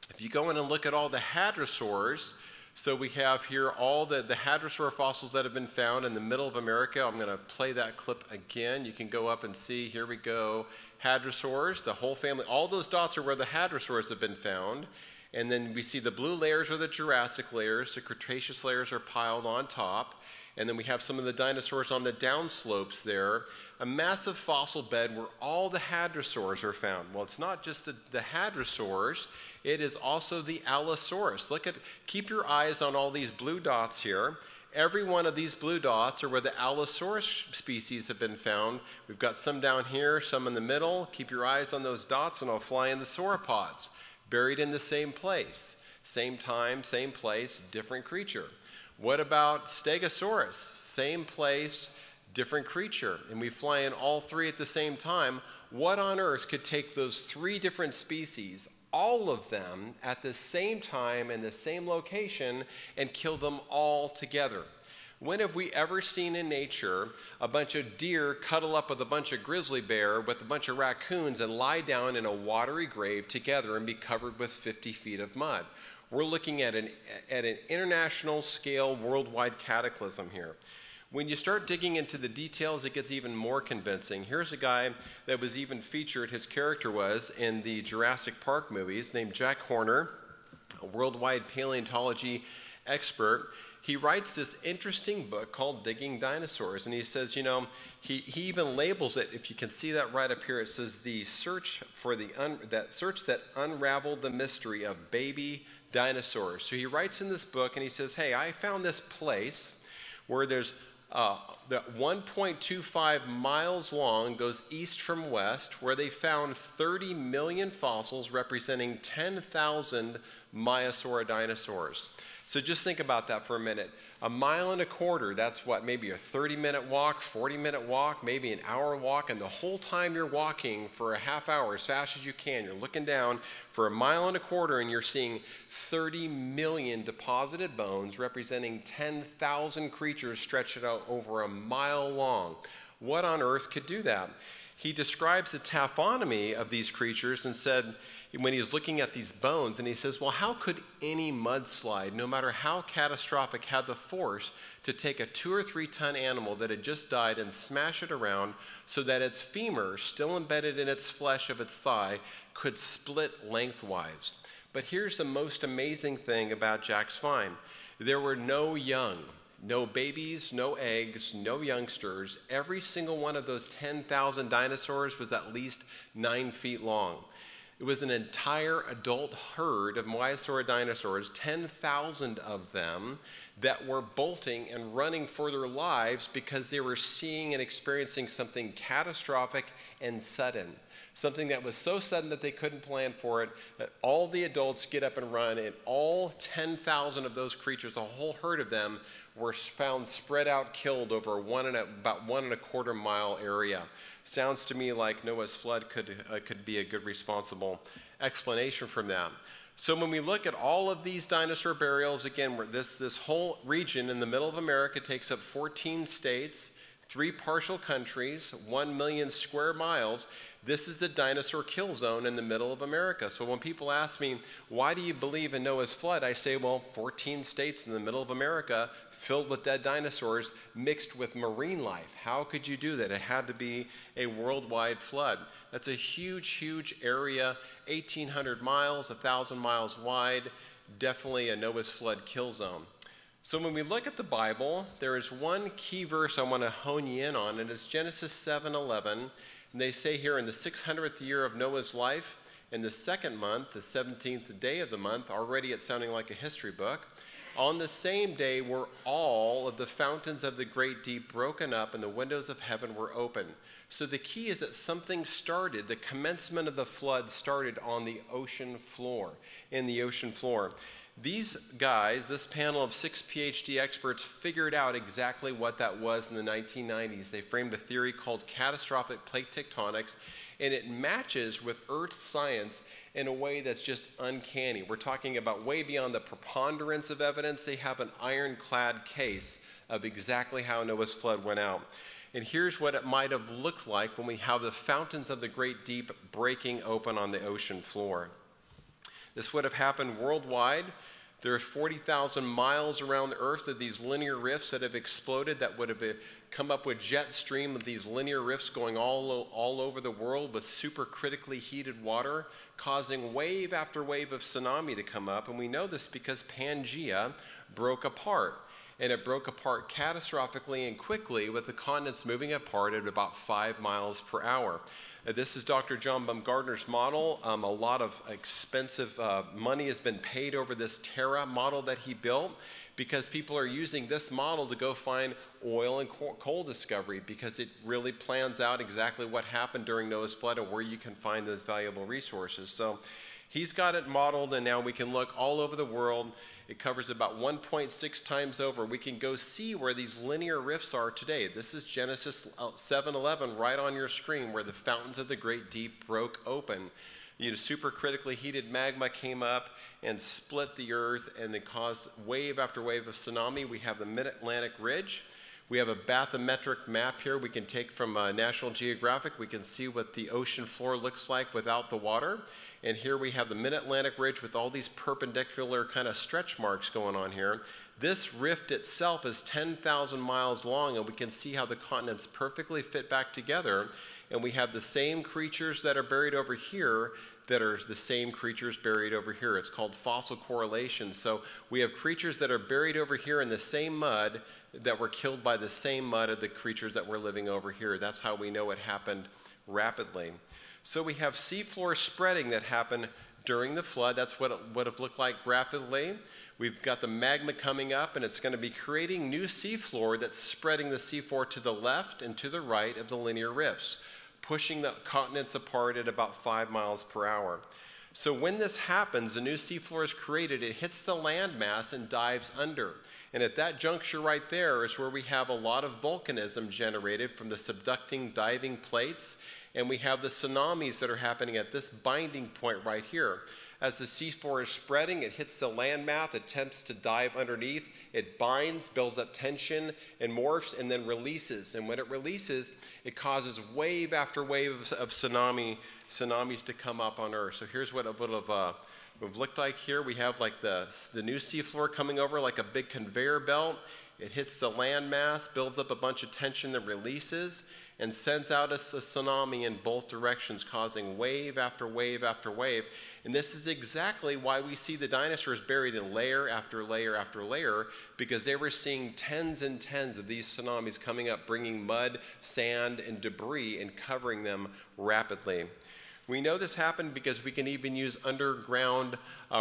If you go in and look at all the hadrosaurs, so we have here all the hadrosaur fossils that have been found in the middle of America. I'm going to play that clip again. You can go up and see, here we go, hadrosaurs, the whole family. All those dots are where the hadrosaurs have been found. And then we see the blue layers are the Jurassic layers. The Cretaceous layers are piled on top. And then we have some of the dinosaurs on the downslopes there. A massive fossil bed where all the hadrosaurs are found. Well, it's not just the hadrosaurs. It is also the Allosaurus. Keep your eyes on all these blue dots here. Every one of these blue dots are where the Allosaurus species have been found. We've got some down here, some in the middle. Keep your eyes on those dots and I'll fly in the sauropods. Buried in the same place. Same time, same place, different creature. What about Stegosaurus? Same place, different creature. And we fly in all three at the same time. What on earth could take those three different species, all of them at the same time in the same location, and kill them all together? When have we ever seen in nature a bunch of deer cuddle up with a bunch of grizzly bear with a bunch of raccoons and lie down in a watery grave together and be covered with 50 feet of mud? We're looking at an international scale, worldwide cataclysm here. When you start digging into the details, it gets even more convincing. Here's a guy that was even featured, his character was, in the Jurassic Park movies, named Jack Horner, a worldwide paleontology expert. He writes this interesting book called Digging Dinosaurs, and he says, he even labels it, if you can see that right up here, it says the search for that unraveled the mystery of baby dinosaurs. So he writes in this book, and he says, hey, I found this place where there's that 1.25 miles long, goes east from west, where they found 30 million fossils representing 10,000 Maiasaura dinosaurs. So just think about that for a minute. 1.25 miles, that's what, maybe a 30-minute walk, 40-minute walk, maybe an hour walk, and the whole time you're walking for a half hour as fast as you can, you're looking down for 1.25 miles and you're seeing 30 million deposited bones representing 10,000 creatures stretched out over 1 mile long. What on earth could do that? He describes the taphonomy of these creatures and said, when he was looking at these bones, and he says, well, how could any mudslide, no matter how catastrophic, have the force to take a 2 or 3 ton animal that had just died and smash it around so that its femur, still embedded in its flesh of its thigh, could split lengthwise? But here's the most amazing thing about Jack's find. There were no young, no babies, no eggs, no youngsters. Every single one of those 10,000 dinosaurs was at least 9 feet long. It was an entire adult herd of Maiasaura dinosaurs, 10,000 of them, that were bolting and running for their lives because they were seeing and experiencing something catastrophic and sudden. Something that was so sudden that they couldn't plan for it, that all the adults get up and run, and all 10,000 of those creatures, a whole herd of them, were found spread out, killed over about 1.25 mile area. Sounds to me like Noah's flood could be a good responsible explanation from that. So when we look at all of these dinosaur burials, again, this whole region in the middle of America takes up 14 states, 3 partial countries, 1 million square miles. This is the dinosaur kill zone in the middle of America. So when people ask me, why do you believe in Noah's flood? I say, well, 14 states in the middle of America filled with dead dinosaurs mixed with marine life. How could you do that? It had to be a worldwide flood. That's a huge, huge area, 1,800 miles, 1,000 miles wide, definitely a Noah's flood kill zone. So when we look at the Bible, there is one key verse I want to hone you in on, and it's Genesis 7:11. And they say here, in the 600th year of Noah's life, in the second month, the 17th day of the month, already it's sounding like a history book, on the same day were all of the fountains of the great deep broken up, and the windows of heaven were open. So the key is that something started, the commencement of the flood started on the ocean floor, in the ocean floor. These guys, this panel of 6 PhD experts, figured out exactly what that was in the 1990s. They framed a theory called catastrophic plate tectonics, and it matches with Earth science in a way that's just uncanny. We're talking about way beyond the preponderance of evidence. They have an ironclad case of exactly how Noah's flood went out. And here's what it might have looked like when we have the fountains of the great deep breaking open on the ocean floor. This would have happened worldwide. There are 40,000 miles around the Earth of these linear rifts that have exploded, that would have come up with jet stream of these linear rifts going all over the world with supercritically heated water, causing wave after wave of tsunami to come up. And we know this because Pangea broke apart. And it broke apart catastrophically and quickly, with the continents moving apart at about 5 miles per hour. This is Dr. John Baumgartner's model. A lot of expensive money has been paid over this Terra model that he built, because people are using this model to go find oil and coal discovery, because it really plans out exactly what happened during Noah's flood and where you can find those valuable resources. So he's got it modeled, and now we can look all over the world. It covers about 1.6 times over. We can go see where these linear rifts are today. This is Genesis 7:11 right on your screen, where the fountains of the great deep broke open. Supercritically heated magma came up and split the earth, and it caused wave after wave of tsunami. We have the Mid-Atlantic Ridge. We have a bathymetric map here we can take from National Geographic. We can see what the ocean floor looks like without the water. And here we have the Mid-Atlantic Ridge with all these perpendicular kind of stretch marks going on here. This rift itself is 10,000 miles long, and we can see how the continents perfectly fit back together. And we have the same creatures that are buried over here that are the same creatures buried over here. It's called fossil correlation. So we have creatures that are buried over here in the same mud that were killed by the same mud of the creatures that were living over here. That's how we know it happened rapidly. So we have seafloor spreading that happened during the flood. That's what it would have looked like graphically. We've got the magma coming up, and it's going to be creating new seafloor that's spreading the seafloor to the left and to the right of the linear rifts, pushing the continents apart at about 5 miles per hour. So when this happens, the new seafloor is created, it hits the landmass and dives under. And at that juncture right there is where we have a lot of volcanism generated from the subducting diving plates, and we have the tsunamis that are happening at this binding point right here. As the seafloor is spreading, it hits the landmass, attempts to dive underneath, it binds, builds up tension, and morphs, and then releases. And when it releases, it causes wave after wave of tsunamis to come up on Earth. So here's what it would have looked like here. We have like the new seafloor coming over like a big conveyor belt. It hits the landmass, builds up a bunch of tension that releases, and sends out a tsunami in both directions, causing wave after wave after wave. And this is exactly why we see the dinosaurs buried in layer after layer after layer, because they were seeing tens and tens of these tsunamis coming up, bringing mud, sand, and debris and covering them rapidly. We know this happened because we can even use underground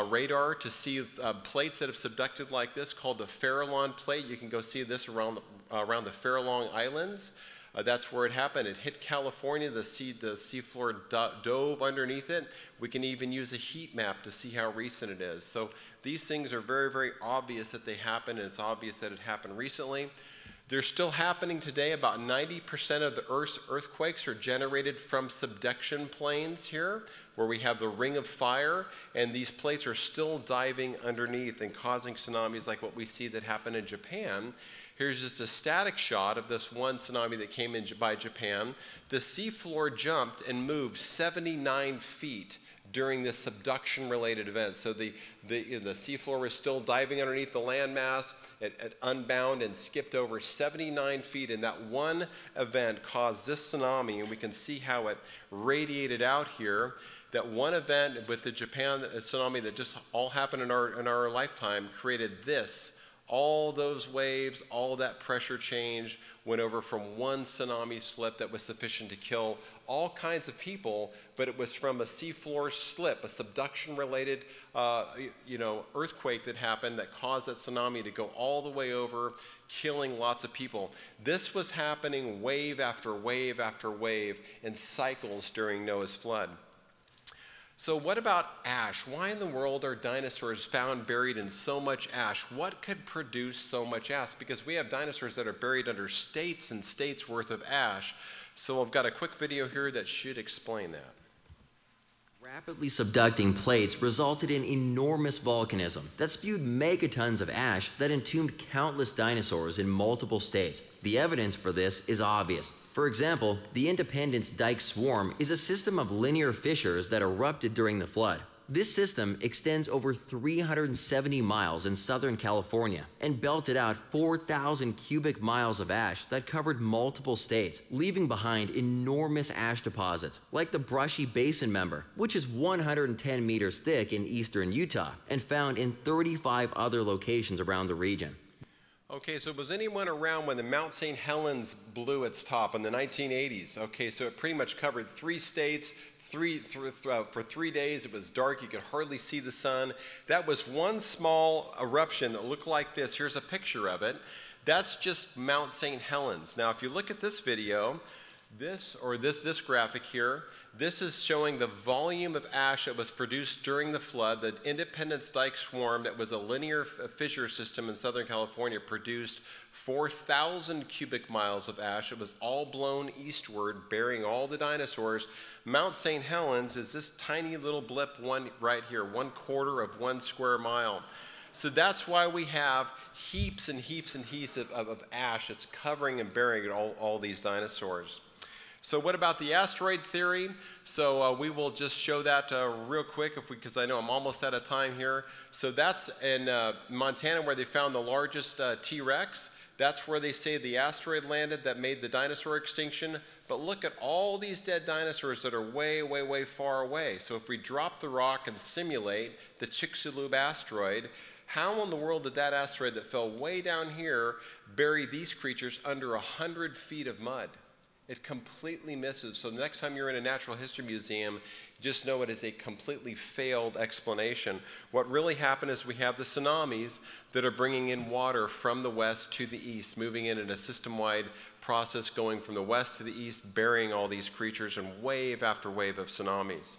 radar to see plates that have subducted like this, called the Farallon plate. You can go see this around the Farallon Islands. That's where it happened. It hit California. The seafloor dove underneath it. We can even use a heat map to see how recent it is. So these things are very, very obvious that they happen, and it's obvious that it happened recently. They're still happening today. About 90% of the Earth's earthquakes are generated from subduction plains here, where we have the ring of fire, and these plates are still diving underneath and causing tsunamis like what we see that happened in Japan. Here's just a static shot of this one tsunami that came in by Japan. The seafloor jumped and moved 79 feet during this subduction-related event. So the seafloor was still diving underneath the landmass. It unbound and skipped over 79 feet, and that one event caused this tsunami, and we can see how it radiated out here. That one event with the Japan tsunami that just all happened in our lifetime created this. All those waves, all that pressure change went over from one tsunami slip that was sufficient to kill all kinds of people, but it was from a seafloor slip, a subduction-related earthquake that happened that caused that tsunami to go all the way over, killing lots of people. This was happening wave after wave after wave in cycles during Noah's flood. So what about ash? Why in the world are dinosaurs found buried in so much ash? What could produce so much ash? Because we have dinosaurs that are buried under states and states worth of ash. So I've got a quick video here that should explain that. Rapidly subducting plates resulted in enormous volcanism that spewed megatons of ash that entombed countless dinosaurs in multiple states. The evidence for this is obvious. For example, the Independence Dyke Swarm is a system of linear fissures that erupted during the flood. This system extends over 370 miles in Southern California and belted out 4,000 cubic miles of ash that covered multiple states, leaving behind enormous ash deposits like the Brushy Basin Member, which is 110 meters thick in eastern Utah and found in 35 other locations around the region. Okay, so was anyone around when the Mount St. Helens blew its top in the 1980s? Okay, so it pretty much covered 3 states, for 3 days. It was dark, you could hardly see the sun. That was one small eruption that looked like this. Here's a picture of it. That's just Mount St. Helens. Now, if you look at this video, this graphic here, this is showing the volume of ash that was produced during the flood. The Independence Dyke Swarm, that was a linear fissure system in Southern California, produced 4,000 cubic miles of ash. It was all blown eastward, burying all the dinosaurs. Mount St. Helens is this tiny little blip right here, 1/4 of 1 square mile. So that's why we have heaps and heaps and heaps of ash that's covering and burying all these dinosaurs. So what about the asteroid theory? So we will just show that real quick because I know I'm almost out of time here. So that's in Montana where they found the largest T-Rex. That's where they say the asteroid landed that made the dinosaur extinction. But look at all these dead dinosaurs that are way, way, way far away. So if we drop the rock and simulate the Chicxulub asteroid, how in the world did that asteroid that fell way down here bury these creatures under 100 feet of mud? It completely misses. So the next time you're in a natural history museum, just know it is a completely failed explanation. What really happened is we have the tsunamis that are bringing in water from the west to the east, moving in a system-wide process going from the west to the east, burying all these creatures in wave after wave of tsunamis.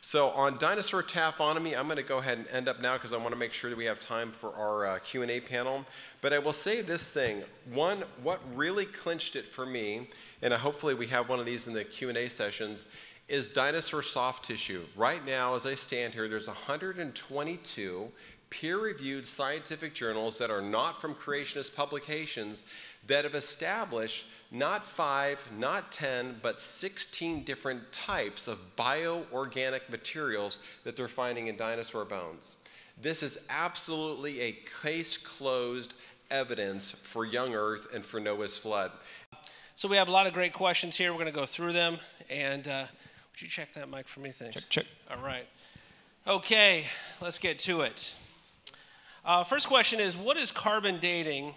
So on dinosaur taphonomy, I'm going to go ahead and end up now because I want to make sure that we have time for our Q&A panel. But I will say this thing. One, what really clinched it for me, and hopefully we have one of these in the Q&A sessions, is dinosaur soft tissue. Right now, as I stand here, there's 122 peer-reviewed scientific journals that are not from creationist publications that have established not 5, not 10, but 16 different types of bioorganic materials that they're finding in dinosaur bones. This is absolutely a case closed, evidence for young Earth and for Noah's flood. So we have a lot of great questions here. We're going to go through them. And would you check that mic for me? Thanks. Check. All right. Okay, let's get to it. First question is, what is carbon dating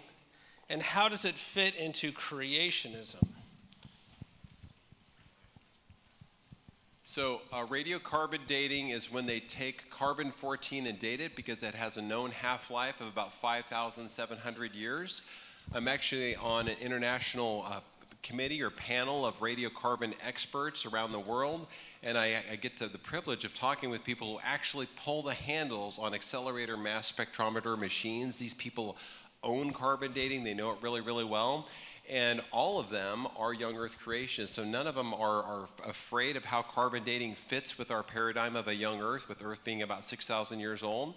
and how does it fit into creationism? So radiocarbon dating is when they take carbon-14 and date it because it has a known half-life of about 5,700 years. I'm actually on an international committee or panel of radiocarbon experts around the world, and I get the privilege of talking with people who actually pull the handles on accelerator mass spectrometer machines. These people own carbon dating. They know it really, really well. And all of them are young Earth creationists, so none of them are afraid of how carbon dating fits with our paradigm of a young Earth, with Earth being about 6,000 years old.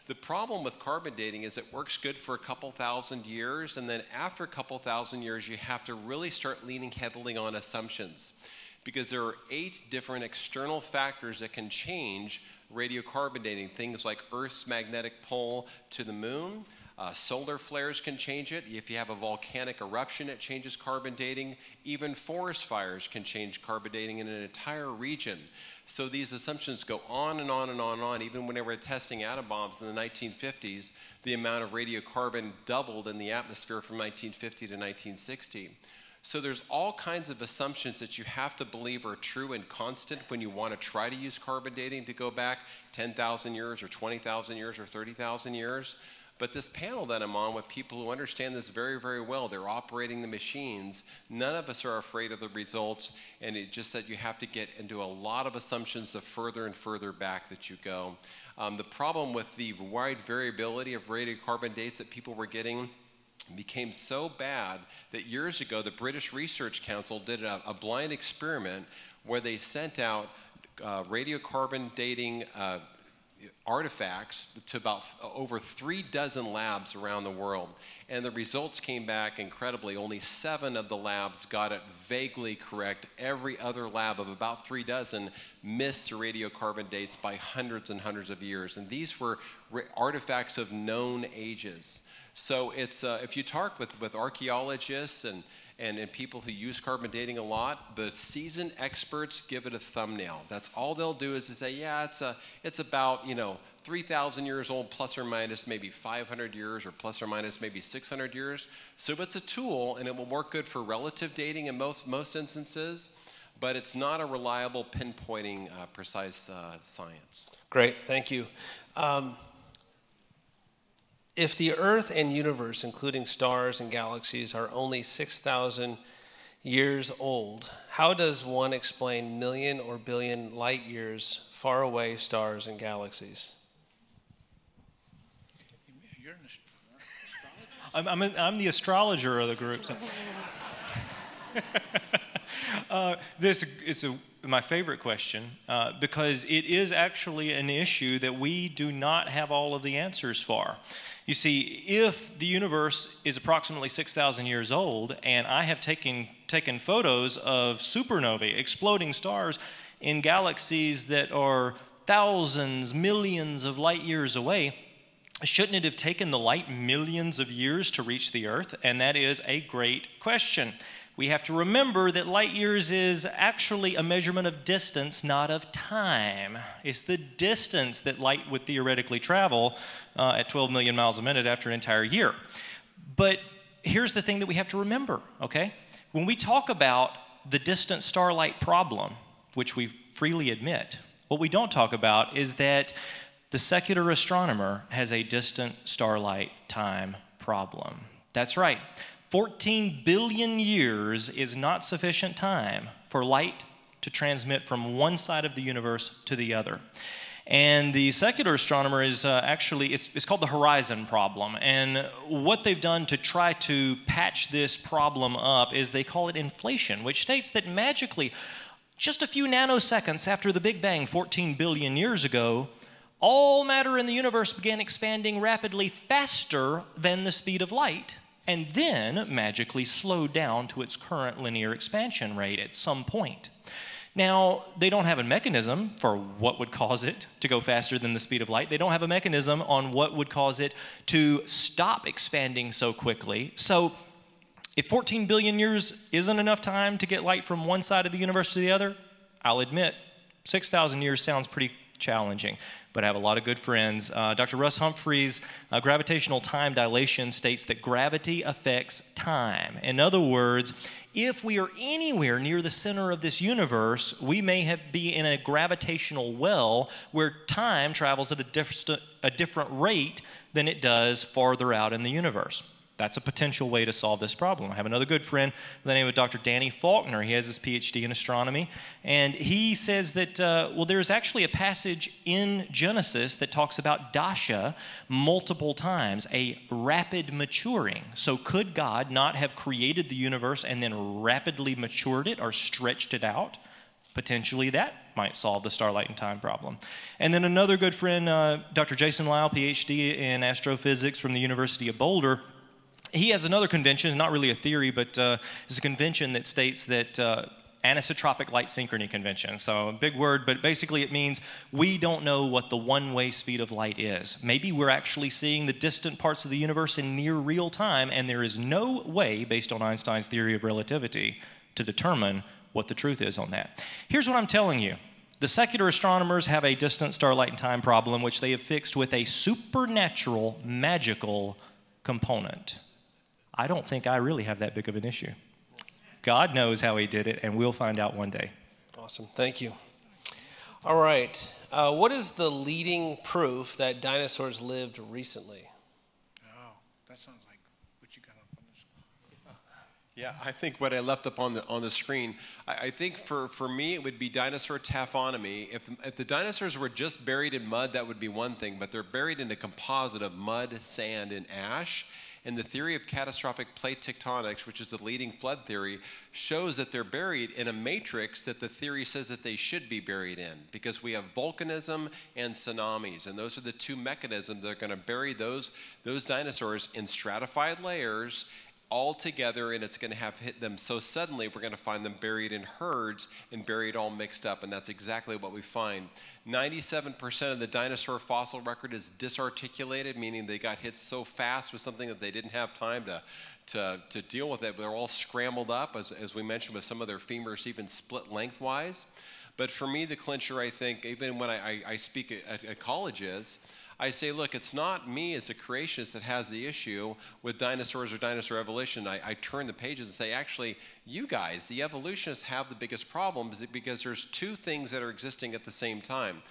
The problem with carbon dating is it works good for a couple thousand years, and then after a couple thousand years, you have to really start leaning heavily on assumptions, because there are 8 different external factors that can change radiocarbon dating, things like Earth's magnetic pole to the moon. Solar flares can change it. If you have a volcanic eruption, it changes carbon dating. Even forest fires can change carbon dating in an entire region. So these assumptions go on and on and on and on. Even when they were testing atom bombs in the 1950s, the amount of radiocarbon doubled in the atmosphere from 1950 to 1960. So there's all kinds of assumptions that you have to believe are true and constant when you want to try to use carbon dating to go back 10,000 years or 20,000 years or 30,000 years. But this panel that I'm on with people who understand this very, very well, they're operating the machines, none of us are afraid of the results, and it's just that you have to get into a lot of assumptions the further and further back that you go. The problem with the wide variability of radiocarbon dates that people were getting became so bad that years ago the British Research Council did a blind experiment where they sent out radiocarbon dating artifacts to about over 3 dozen labs around the world. And the results came back incredibly. Only 7 of the labs got it vaguely correct. Every other lab of about 3 dozen missed the radiocarbon dates by hundreds and hundreds of years. And these were artifacts of known ages. So it's, if you talk with archaeologists and people who use carbon dating a lot, the seasoned experts give it a thumbnail. That's all they'll do is to say, yeah, it's about 3,000 years old, plus or minus maybe 500 years, or plus or minus maybe 600 years. So it's a tool, and it will work good for relative dating in most instances, but it's not a reliable pinpointing precise science. Great, thank you. If the Earth and universe, including stars and galaxies, are only 6,000 years old, how does one explain million or billion light years far away stars and galaxies? You're an astrologer? I'm the astrologer of the group. So. This is my favorite question because it is actually an issue that we do not have all of the answers for. You see, if the universe is approximately 6,000 years old, and I have taken photos of supernovae, exploding stars in galaxies that are thousands, millions of light years away, shouldn't it have taken the light millions of years to reach the Earth? And that is a great question. We have to remember that light years is actually a measurement of distance, not of time. It's the distance that light would theoretically travel at 12 million miles a minute after an entire year. But here's the thing that we have to remember, okay? When we talk about the distant starlight problem, which we freely admit, what we don't talk about is that the secular astronomer has a distant starlight time problem. That's right. 14 billion years is not sufficient time for light to transmit from one side of the universe to the other. And the secular astronomer is actually, it's called the horizon problem. And what they've done to try to patch this problem up is they call it inflation, which states that magically, just a few nanoseconds after the Big Bang 14 billion years ago, all matter in the universe began expanding rapidly faster than the speed of light, and then magically slowed down to its current linear expansion rate at some point. Now, they don't have a mechanism for what would cause it to go faster than the speed of light. They don't have a mechanism on what would cause it to stop expanding so quickly. So if 14 billion years isn't enough time to get light from one side of the universe to the other, I'll admit 6,000 years sounds pretty challenging, but I have a lot of good friends. Dr. Russ Humphreys' gravitational time dilation states that gravity affects time. In other words, if we are anywhere near the center of this universe, we may be in a gravitational well where time travels at a different rate than it does farther out in the universe. That's a potential way to solve this problem. I have another good friend by the name of Dr. Danny Faulkner. He has his PhD in astronomy, and he says that, there's actually a passage in Genesis that talks about dasha multiple times, a rapid maturing. So could God not have created the universe and then rapidly matured it or stretched it out? Potentially that might solve the starlight and time problem. And then another good friend, Dr. Jason Lyle, PhD in astrophysics from the University of Boulder, he has another convention, not really a theory, but it's a convention that states that anisotropic light synchrony convention. So a big word, but basically it means we don't know what the one-way speed of light is. Maybe we're actually seeing the distant parts of the universe in near real time, and there is no way, based on Einstein's theory of relativity, to determine what the truth is on that. Here's what I'm telling you. The secular astronomers have a distant starlight and time problem, which they have fixed with a supernatural, magical component. I don't think I really have that big of an issue. God knows how he did it, and we'll find out one day. Awesome. Thank you. All right. What is the leading proof that dinosaurs lived recently? Oh, that sounds like what you got up on the screen. Yeah, I think what I left up on the screen, I think for me it would be dinosaur taphonomy. If the dinosaurs were just buried in mud, that would be one thing, but they're buried in a composite of mud, sand, and ash. And the theory of catastrophic plate tectonics, which is the leading flood theory, shows that they're buried in a matrix that the theory says that they should be buried in, because we have volcanism and tsunamis, and those are the two mechanisms that are going to bury those dinosaurs in stratified layers all together, and it's going to have hit them so suddenly we're going to find them buried in herds and buried all mixed up, and that's exactly what we find. 97% of the dinosaur fossil record is disarticulated, meaning they got hit so fast with something that they didn't have time to deal with it. They're all scrambled up, as we mentioned, with some of their femurs even split lengthwise. But for me, the clincher, I think, even when I speak at colleges, I say, look, it's not me as a creationist that has the issue with dinosaurs or dinosaur evolution. I turn the pages and say, actually, you guys, the evolutionists, have the biggest problem because there's two things that are existing at the same time.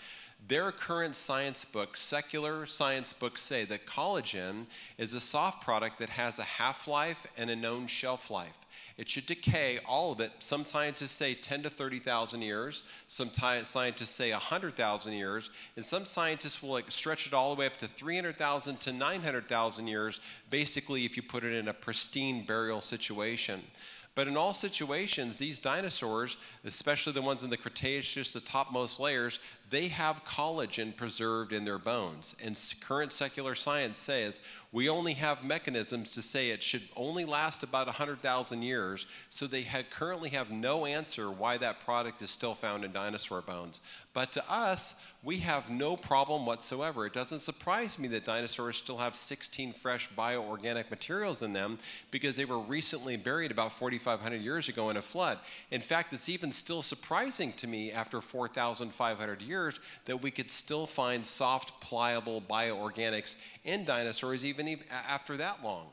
Their current science books, secular science books, say that collagen is a soft product that has a half-life and a known shelf life. It should decay, all of it. Some scientists say 10 to 30,000 years. Some scientists say 100,000 years. And some scientists will stretch it all the way up to 300,000 to 900,000 years, basically if you put it in a pristine burial situation. But in all situations, these dinosaurs, especially the ones in the Cretaceous, the topmost layers, they have collagen preserved in their bones. And current secular science says we only have mechanisms to say it should only last about 100,000 years, so they currently have no answer why that product is still found in dinosaur bones. But to us, we have no problem whatsoever. It doesn't surprise me that dinosaurs still have 16 fresh bioorganic materials in them, because they were recently buried about 4,500 years ago in a flood. In fact, it's even still surprising to me after 4,500 years that we could still find soft, pliable bioorganics in dinosaurs even after that long.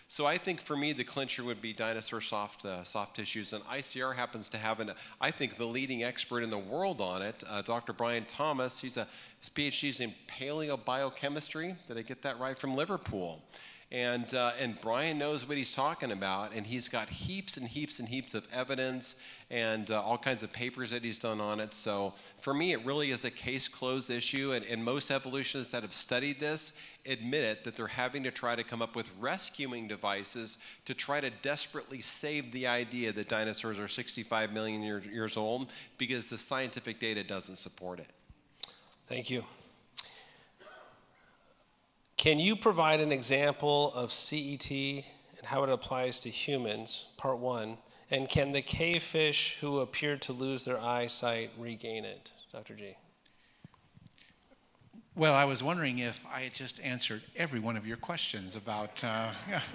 So I think for me the clincher would be dinosaur soft tissues, and ICR happens to have I think the leading expert in the world on it, Dr. Brian Thomas. His PhD's in paleobiochemistry. Did I get that right? From Liverpool. And Brian knows what he's talking about, and he's got heaps and heaps and heaps of evidence and all kinds of papers that he's done on it. So for me, it really is a case closed issue, and most evolutionists that have studied this admit it, that they're having to try to come up with rescuing devices to try to desperately save the idea that dinosaurs are 65 million years old, because the scientific data doesn't support it. Thank you. Can you provide an example of CET and how it applies to humans, part one? And can the cavefish who appeared to lose their eyesight regain it? Dr. G. Well, I was wondering if I had just answered every one of your questions about,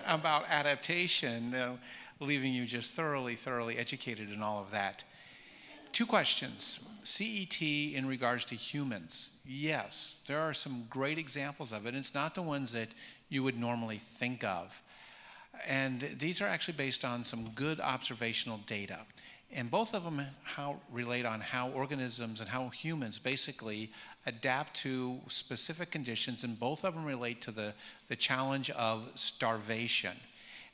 about adaptation, leaving you just thoroughly educated in all of that. 2 questions. CET in regards to humans. Yes, there are some great examples of it. It's not the ones that you would normally think of. And these are actually based on some good observational data. And both of them relate on how organisms and how humans basically adapt to specific conditions, and both of them relate to the challenge of starvation.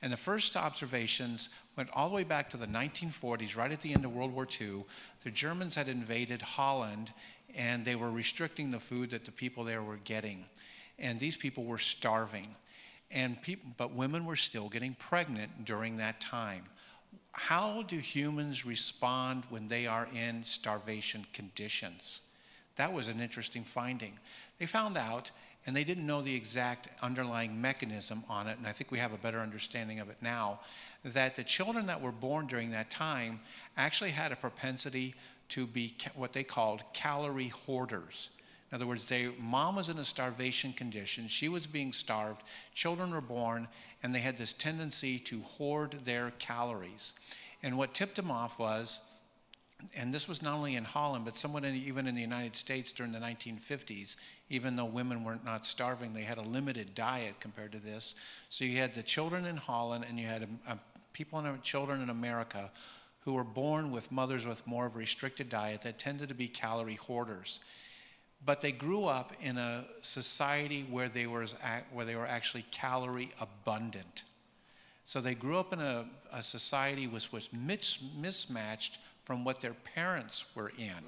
And the first observations went all the way back to the 1940s, right at the end of World War II. The Germans had invaded Holland, and they were restricting the food that the people there were getting. And these people were starving. But women were still getting pregnant during that time. How do humans respond when they are in starvation conditions? That was an interesting finding. They found out, and they didn't know the exact underlying mechanism on it, and I think we have a better understanding of it now, that the children that were born during that time actually had a propensity to be what they called calorie hoarders. In other words, mom was in a starvation condition, she was being starved, children were born, and they had this tendency to hoard their calories. And what tipped them off was, and this was not only in Holland, but somewhat even in the United States during the 1950s, even though women were not starving, they had a limited diet compared to this. So you had the children in Holland, and you had children in America who were born with mothers with more of a restricted diet that tended to be calorie hoarders. But they grew up in a society where they were actually calorie abundant. So they grew up in a society which was mismatched from what their parents were in.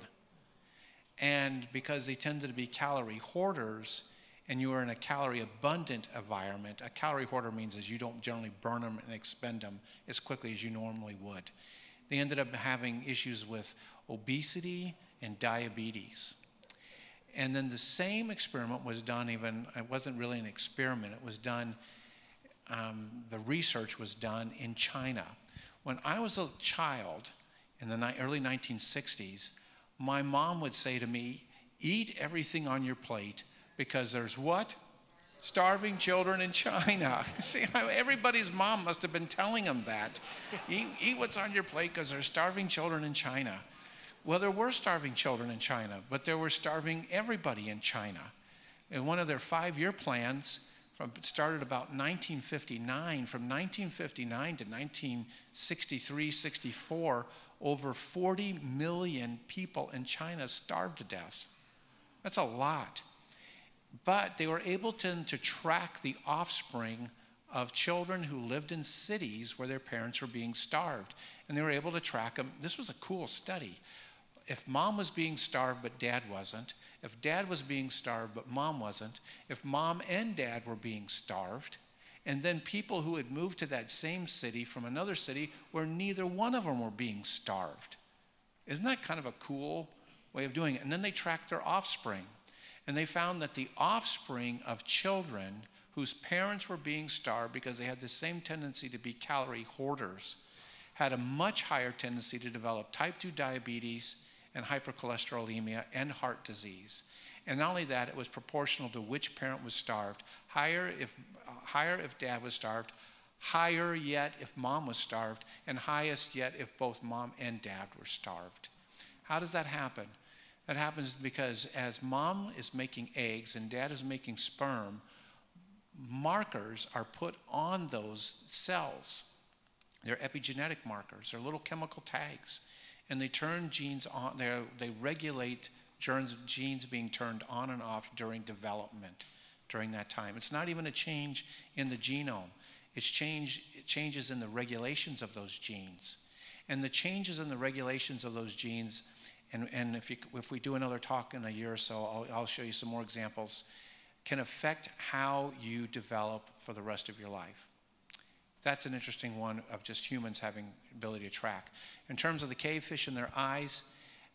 And because they tended to be calorie hoarders, and you were in a calorie abundant environment, a calorie hoarder means is you don't generally burn them and expend them as quickly as you normally would. They ended up having issues with obesity and diabetes. And then the same experiment was done it wasn't really an experiment, it was done, the research was done in China. When I was a child in the early 1960s, my mom would say to me, eat everything on your plate because there's what? Starving children in China. See, everybody's mom must have been telling them that. Eat what's on your plate because there's starving children in China. Well, there were starving children in China, but there were starving everybody in China. And one of their 5-year plans started about 1959. From 1959 to 1963, 64, over 40 million people in China starved to death. That's a lot. But they were able to track the offspring of children who lived in cities where their parents were being starved. And they were able to track them. This was a cool study. If mom was being starved but dad wasn't, if dad was being starved but mom wasn't, if mom and dad were being starved, and then people who had moved to that same city from another city where neither one of them were being starved. Isn't that kind of a cool way of doing it? And then they tracked their offspring, and they found that the offspring of children whose parents were being starved because they had the same tendency to be calorie hoarders had a much higher tendency to develop type 2 diabetes and hypercholesterolemia and heart disease. And not only that, it was proportional to which parent was starved. Higher if dad was starved, higher yet if mom was starved, and highest yet if both mom and dad were starved. How does that happen? That happens because as mom is making eggs and dad is making sperm, markers are put on those cells. They're epigenetic markers, they're little chemical tags. And they turn genes on, they regulate genes being turned on and off during development, during that time. It's not even a change in the genome. It changes in the regulations of those genes. And the changes in the regulations of those genes, and if we do another talk in a year or so, I'll show you some more examples, can affect how you develop for the rest of your life. That's an interesting one of just humans having ability to track. In terms of the cavefish and their eyes,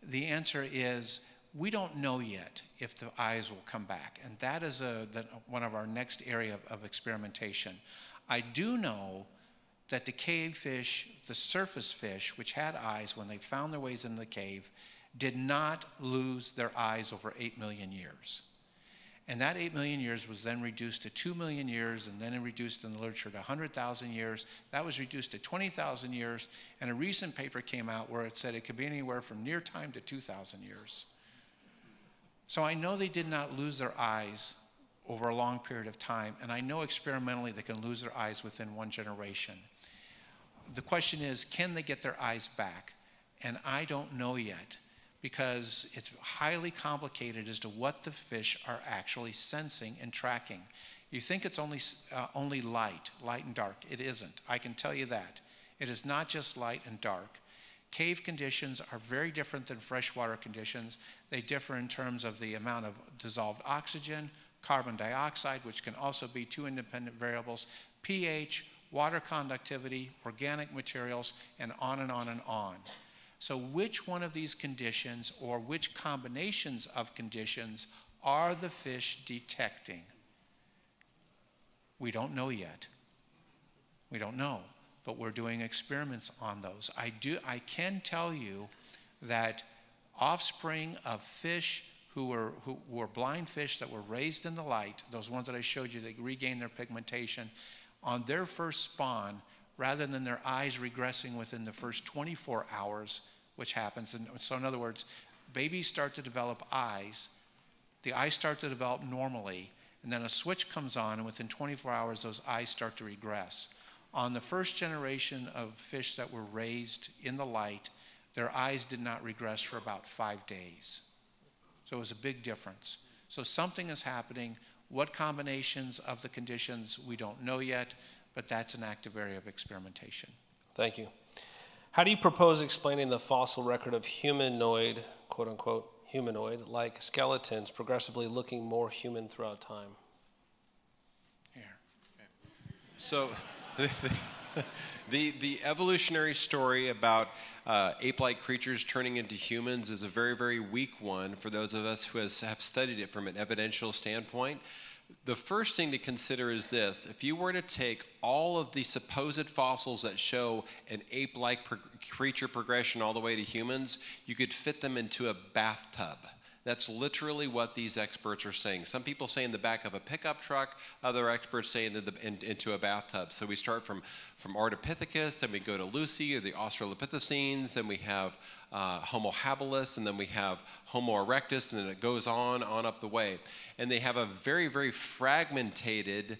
the answer is we don't know yet if the eyes will come back. And that is one of our next area of experimentation. I do know that the cave fish, the surface fish, which had eyes when they found their ways in the cave, did not lose their eyes over 8 million years. And that 8 million years was then reduced to 2 million years, and then reduced in the literature to 100,000 years. That was reduced to 20,000 years, and a recent paper came out where it said it could be anywhere from near time to 2,000 years. So I know they did not lose their eyes over a long period of time, and I know experimentally they can lose their eyes within one generation. The question is, can they get their eyes back? And I don't know yet, because it's highly complicated as to what the fish are actually sensing and tracking. You think it's only light and dark. It isn't. I can tell you that. It is not just light and dark. Cave conditions are very different than freshwater conditions. They differ in terms of the amount of dissolved oxygen, carbon dioxide, which can also be two independent variables, pH, water conductivity, organic materials, and on and on and on. So which one of these conditions or which combinations of conditions are the fish detecting? We don't know yet. We don't know, but we're doing experiments on those. I can tell you that offspring of fish who were blind fish that were raised in the light, those ones that I showed you, they regained their pigmentation, on their first spawn, rather than their eyes regressing within the first 24 hours, which happens. And so in other words, babies start to develop eyes, the eyes start to develop normally, and then a switch comes on, and within 24 hours, those eyes start to regress. On the first generation of fish that were raised in the light, their eyes did not regress for about 5 days. So it was a big difference. So something is happening. What combinations of the conditions, we don't know yet, but that's an active area of experimentation. Thank you. How do you propose explaining the fossil record of humanoid, quote unquote, humanoid-like skeletons progressively looking more human throughout time? Here. So the evolutionary story about ape-like creatures turning into humans is a very, very weak one for those of us who have studied it from an evidential standpoint. The first thing to consider is this: if you were to take all of the supposed fossils that show an ape-like creature progression all the way to humans, you could fit them into a bathtub. That's literally what these experts are saying. Some people say in the back of a pickup truck, other experts say into a bathtub. So we start from Ardipithecus, then we go to Lucy, or the Australopithecines, then we have Homo habilis, and then we have Homo erectus, and then it goes on up the way. And they have a very, very fragmented,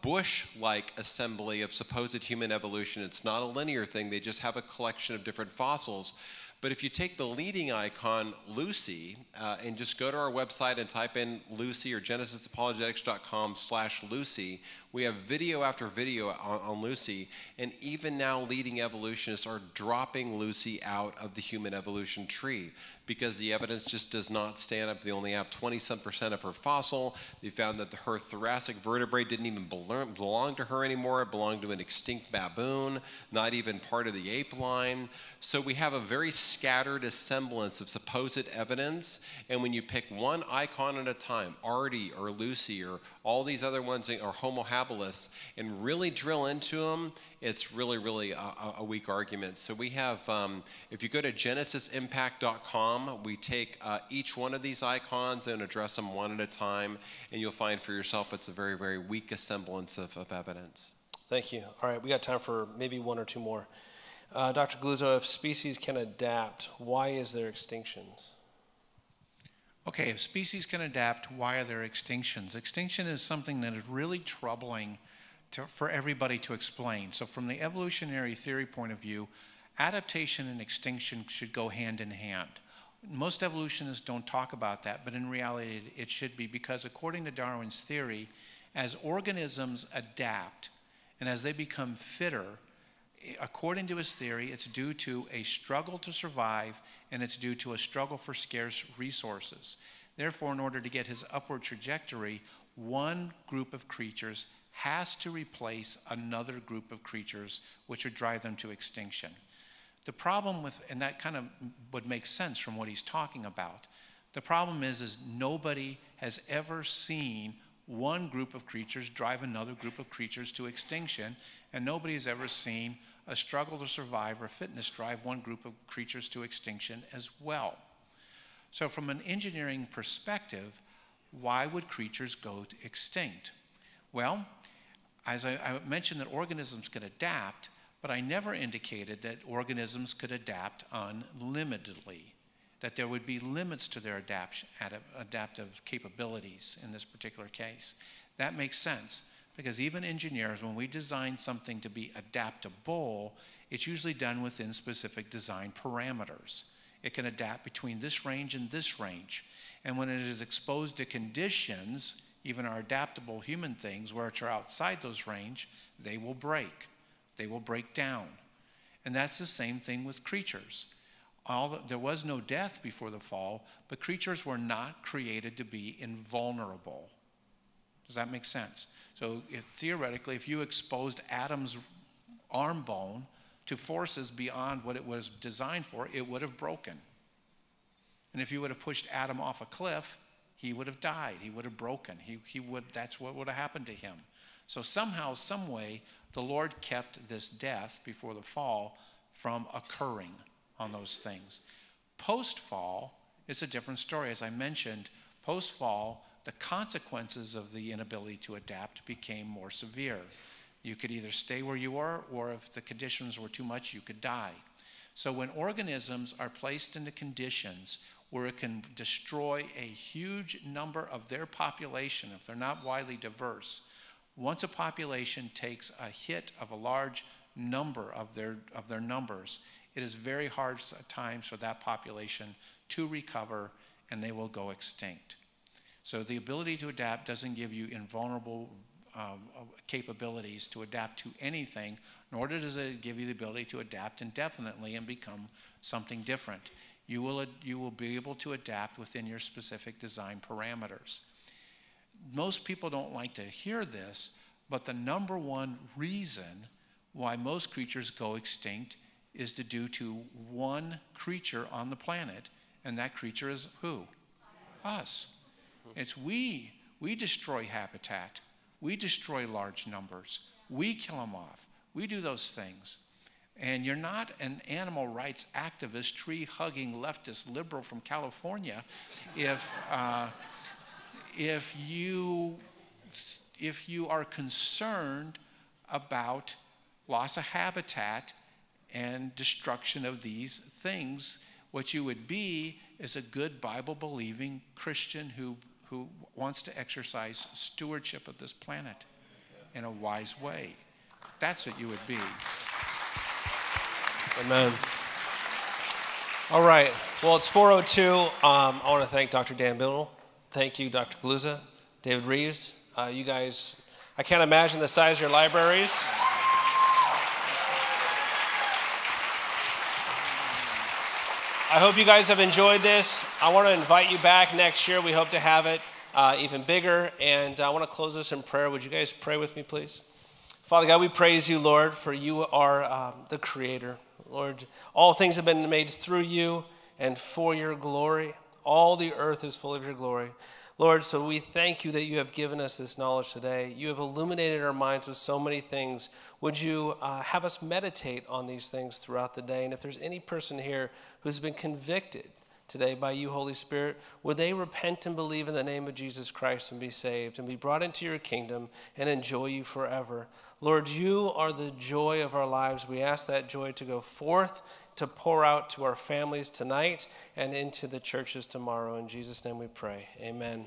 bush-like assembly of supposed human evolution. It's not a linear thing. They just have a collection of different fossils. But if you take the leading icon, Lucy, and just go to our website and type in Lucy or genesisapologetics.com/Lucy, we have video after video on Lucy, and even now leading evolutionists are dropping Lucy out of the human evolution tree because the evidence just does not stand up. They only have 20-some% of her fossil. They found that her thoracic vertebrae didn't even belong to her anymore. It belonged to an extinct baboon, not even part of the ape line. So we have a very scattered assemblance of supposed evidence, and when you pick one icon at a time, Artie or Lucy or all these other ones, or Homo habilis, and really drill into them, it's really, really a weak argument. So we have, if you go to genesisimpak.com, we take each one of these icons and address them one at a time, and you'll find for yourself it's a very, very weak assemblance of evidence. Thank you. All right, we got time for maybe one or two more. Dr. Galluzzo, if species can adapt, why is there extinctions? Okay, if species can adapt, why are there extinctions? Extinction is something that is really troubling for everybody to explain. So from the evolutionary theory point of view, adaptation and extinction should go hand in hand. Most evolutionists don't talk about that, but in reality it should be, because according to Darwin's theory, as organisms adapt and as they become fitter, according to his theory, it's due to a struggle to survive, and it's due to a struggle for scarce resources. Therefore, in order to get his upward trajectory, one group of creatures has to replace another group of creatures, which would drive them to extinction. The problem with, and that kind of would make sense from what he's talking about, the problem is nobody has ever seen one group of creatures drive another group of creatures to extinction, and nobody has ever seen a struggle to survive or fitness drive one group of creatures to extinction as well. So from an engineering perspective, why would creatures go extinct? Well, as I mentioned that organisms could adapt, but I never indicated that organisms could adapt unlimitedly, that there would be limits to their adaptive capabilities in this particular case. That makes sense, because even engineers, when we design something to be adaptable, it's usually done within specific design parameters. It can adapt between this range and this range. And when it is exposed to conditions, even our adaptable human things, which are outside those range, they will break. They will break down. And that's the same thing with creatures. There was no death before the fall, but creatures were not created to be invulnerable. Does that make sense? So theoretically, if you exposed Adam's arm bone to forces beyond what it was designed for, it would have broken. And if you would have pushed Adam off a cliff, he would have died. He would have broken. That's what would have happened to him. So somehow, some way, the Lord kept this death before the fall from occurring on those things. Post-fall, it's a different story. As I mentioned, post-fall, the consequences of the inability to adapt became more severe. You could either stay where you were, or if the conditions were too much, you could die. So when organisms are placed into conditions where it can destroy a huge number of their population, if they're not widely diverse, once a population takes a hit of a large number of their numbers, it is very hard at times for that population to recover, and they will go extinct. So the ability to adapt doesn't give you invulnerable capabilities to adapt to anything, nor does it give you the ability to adapt indefinitely and become something different. You will be able to adapt within your specific design parameters. Most people don't like to hear this, but the number one reason why most creatures go extinct is due to one creature on the planet, and that creature is who? Us. It's we. We destroy habitat. We destroy large numbers. We kill them off. We do those things. And you're not an animal rights activist, tree-hugging leftist liberal from California if you are concerned about loss of habitat and destruction of these things. What you would be is a good Bible-believing Christian who wants to exercise stewardship of this planet in a wise way. That's what you would be. Amen. All right. Well, it's 4:02. I want to thank Dr. Dan Biddle. Thank you, Dr. Galuza, David Reeves. You guys, I can't imagine the size of your libraries. I hope you guys have enjoyed this. I want to invite you back next year. We hope to have it even bigger. And I want to close this in prayer. Would you guys pray with me, please? Father God, we praise you, Lord, for you are the creator. Lord, all things have been made through you and for your glory. All the earth is full of your glory. Lord, so we thank you that you have given us this knowledge today. You have illuminated our minds with so many things. Would you have us meditate on these things throughout the day? And if there's any person here who's been convicted today by you, Holy Spirit, would they repent and believe in the name of Jesus Christ and be saved and be brought into your kingdom and enjoy you forever? Lord, you are the joy of our lives. We ask that joy to go forth, to pour out to our families tonight and into the churches tomorrow. In Jesus' name we pray. Amen.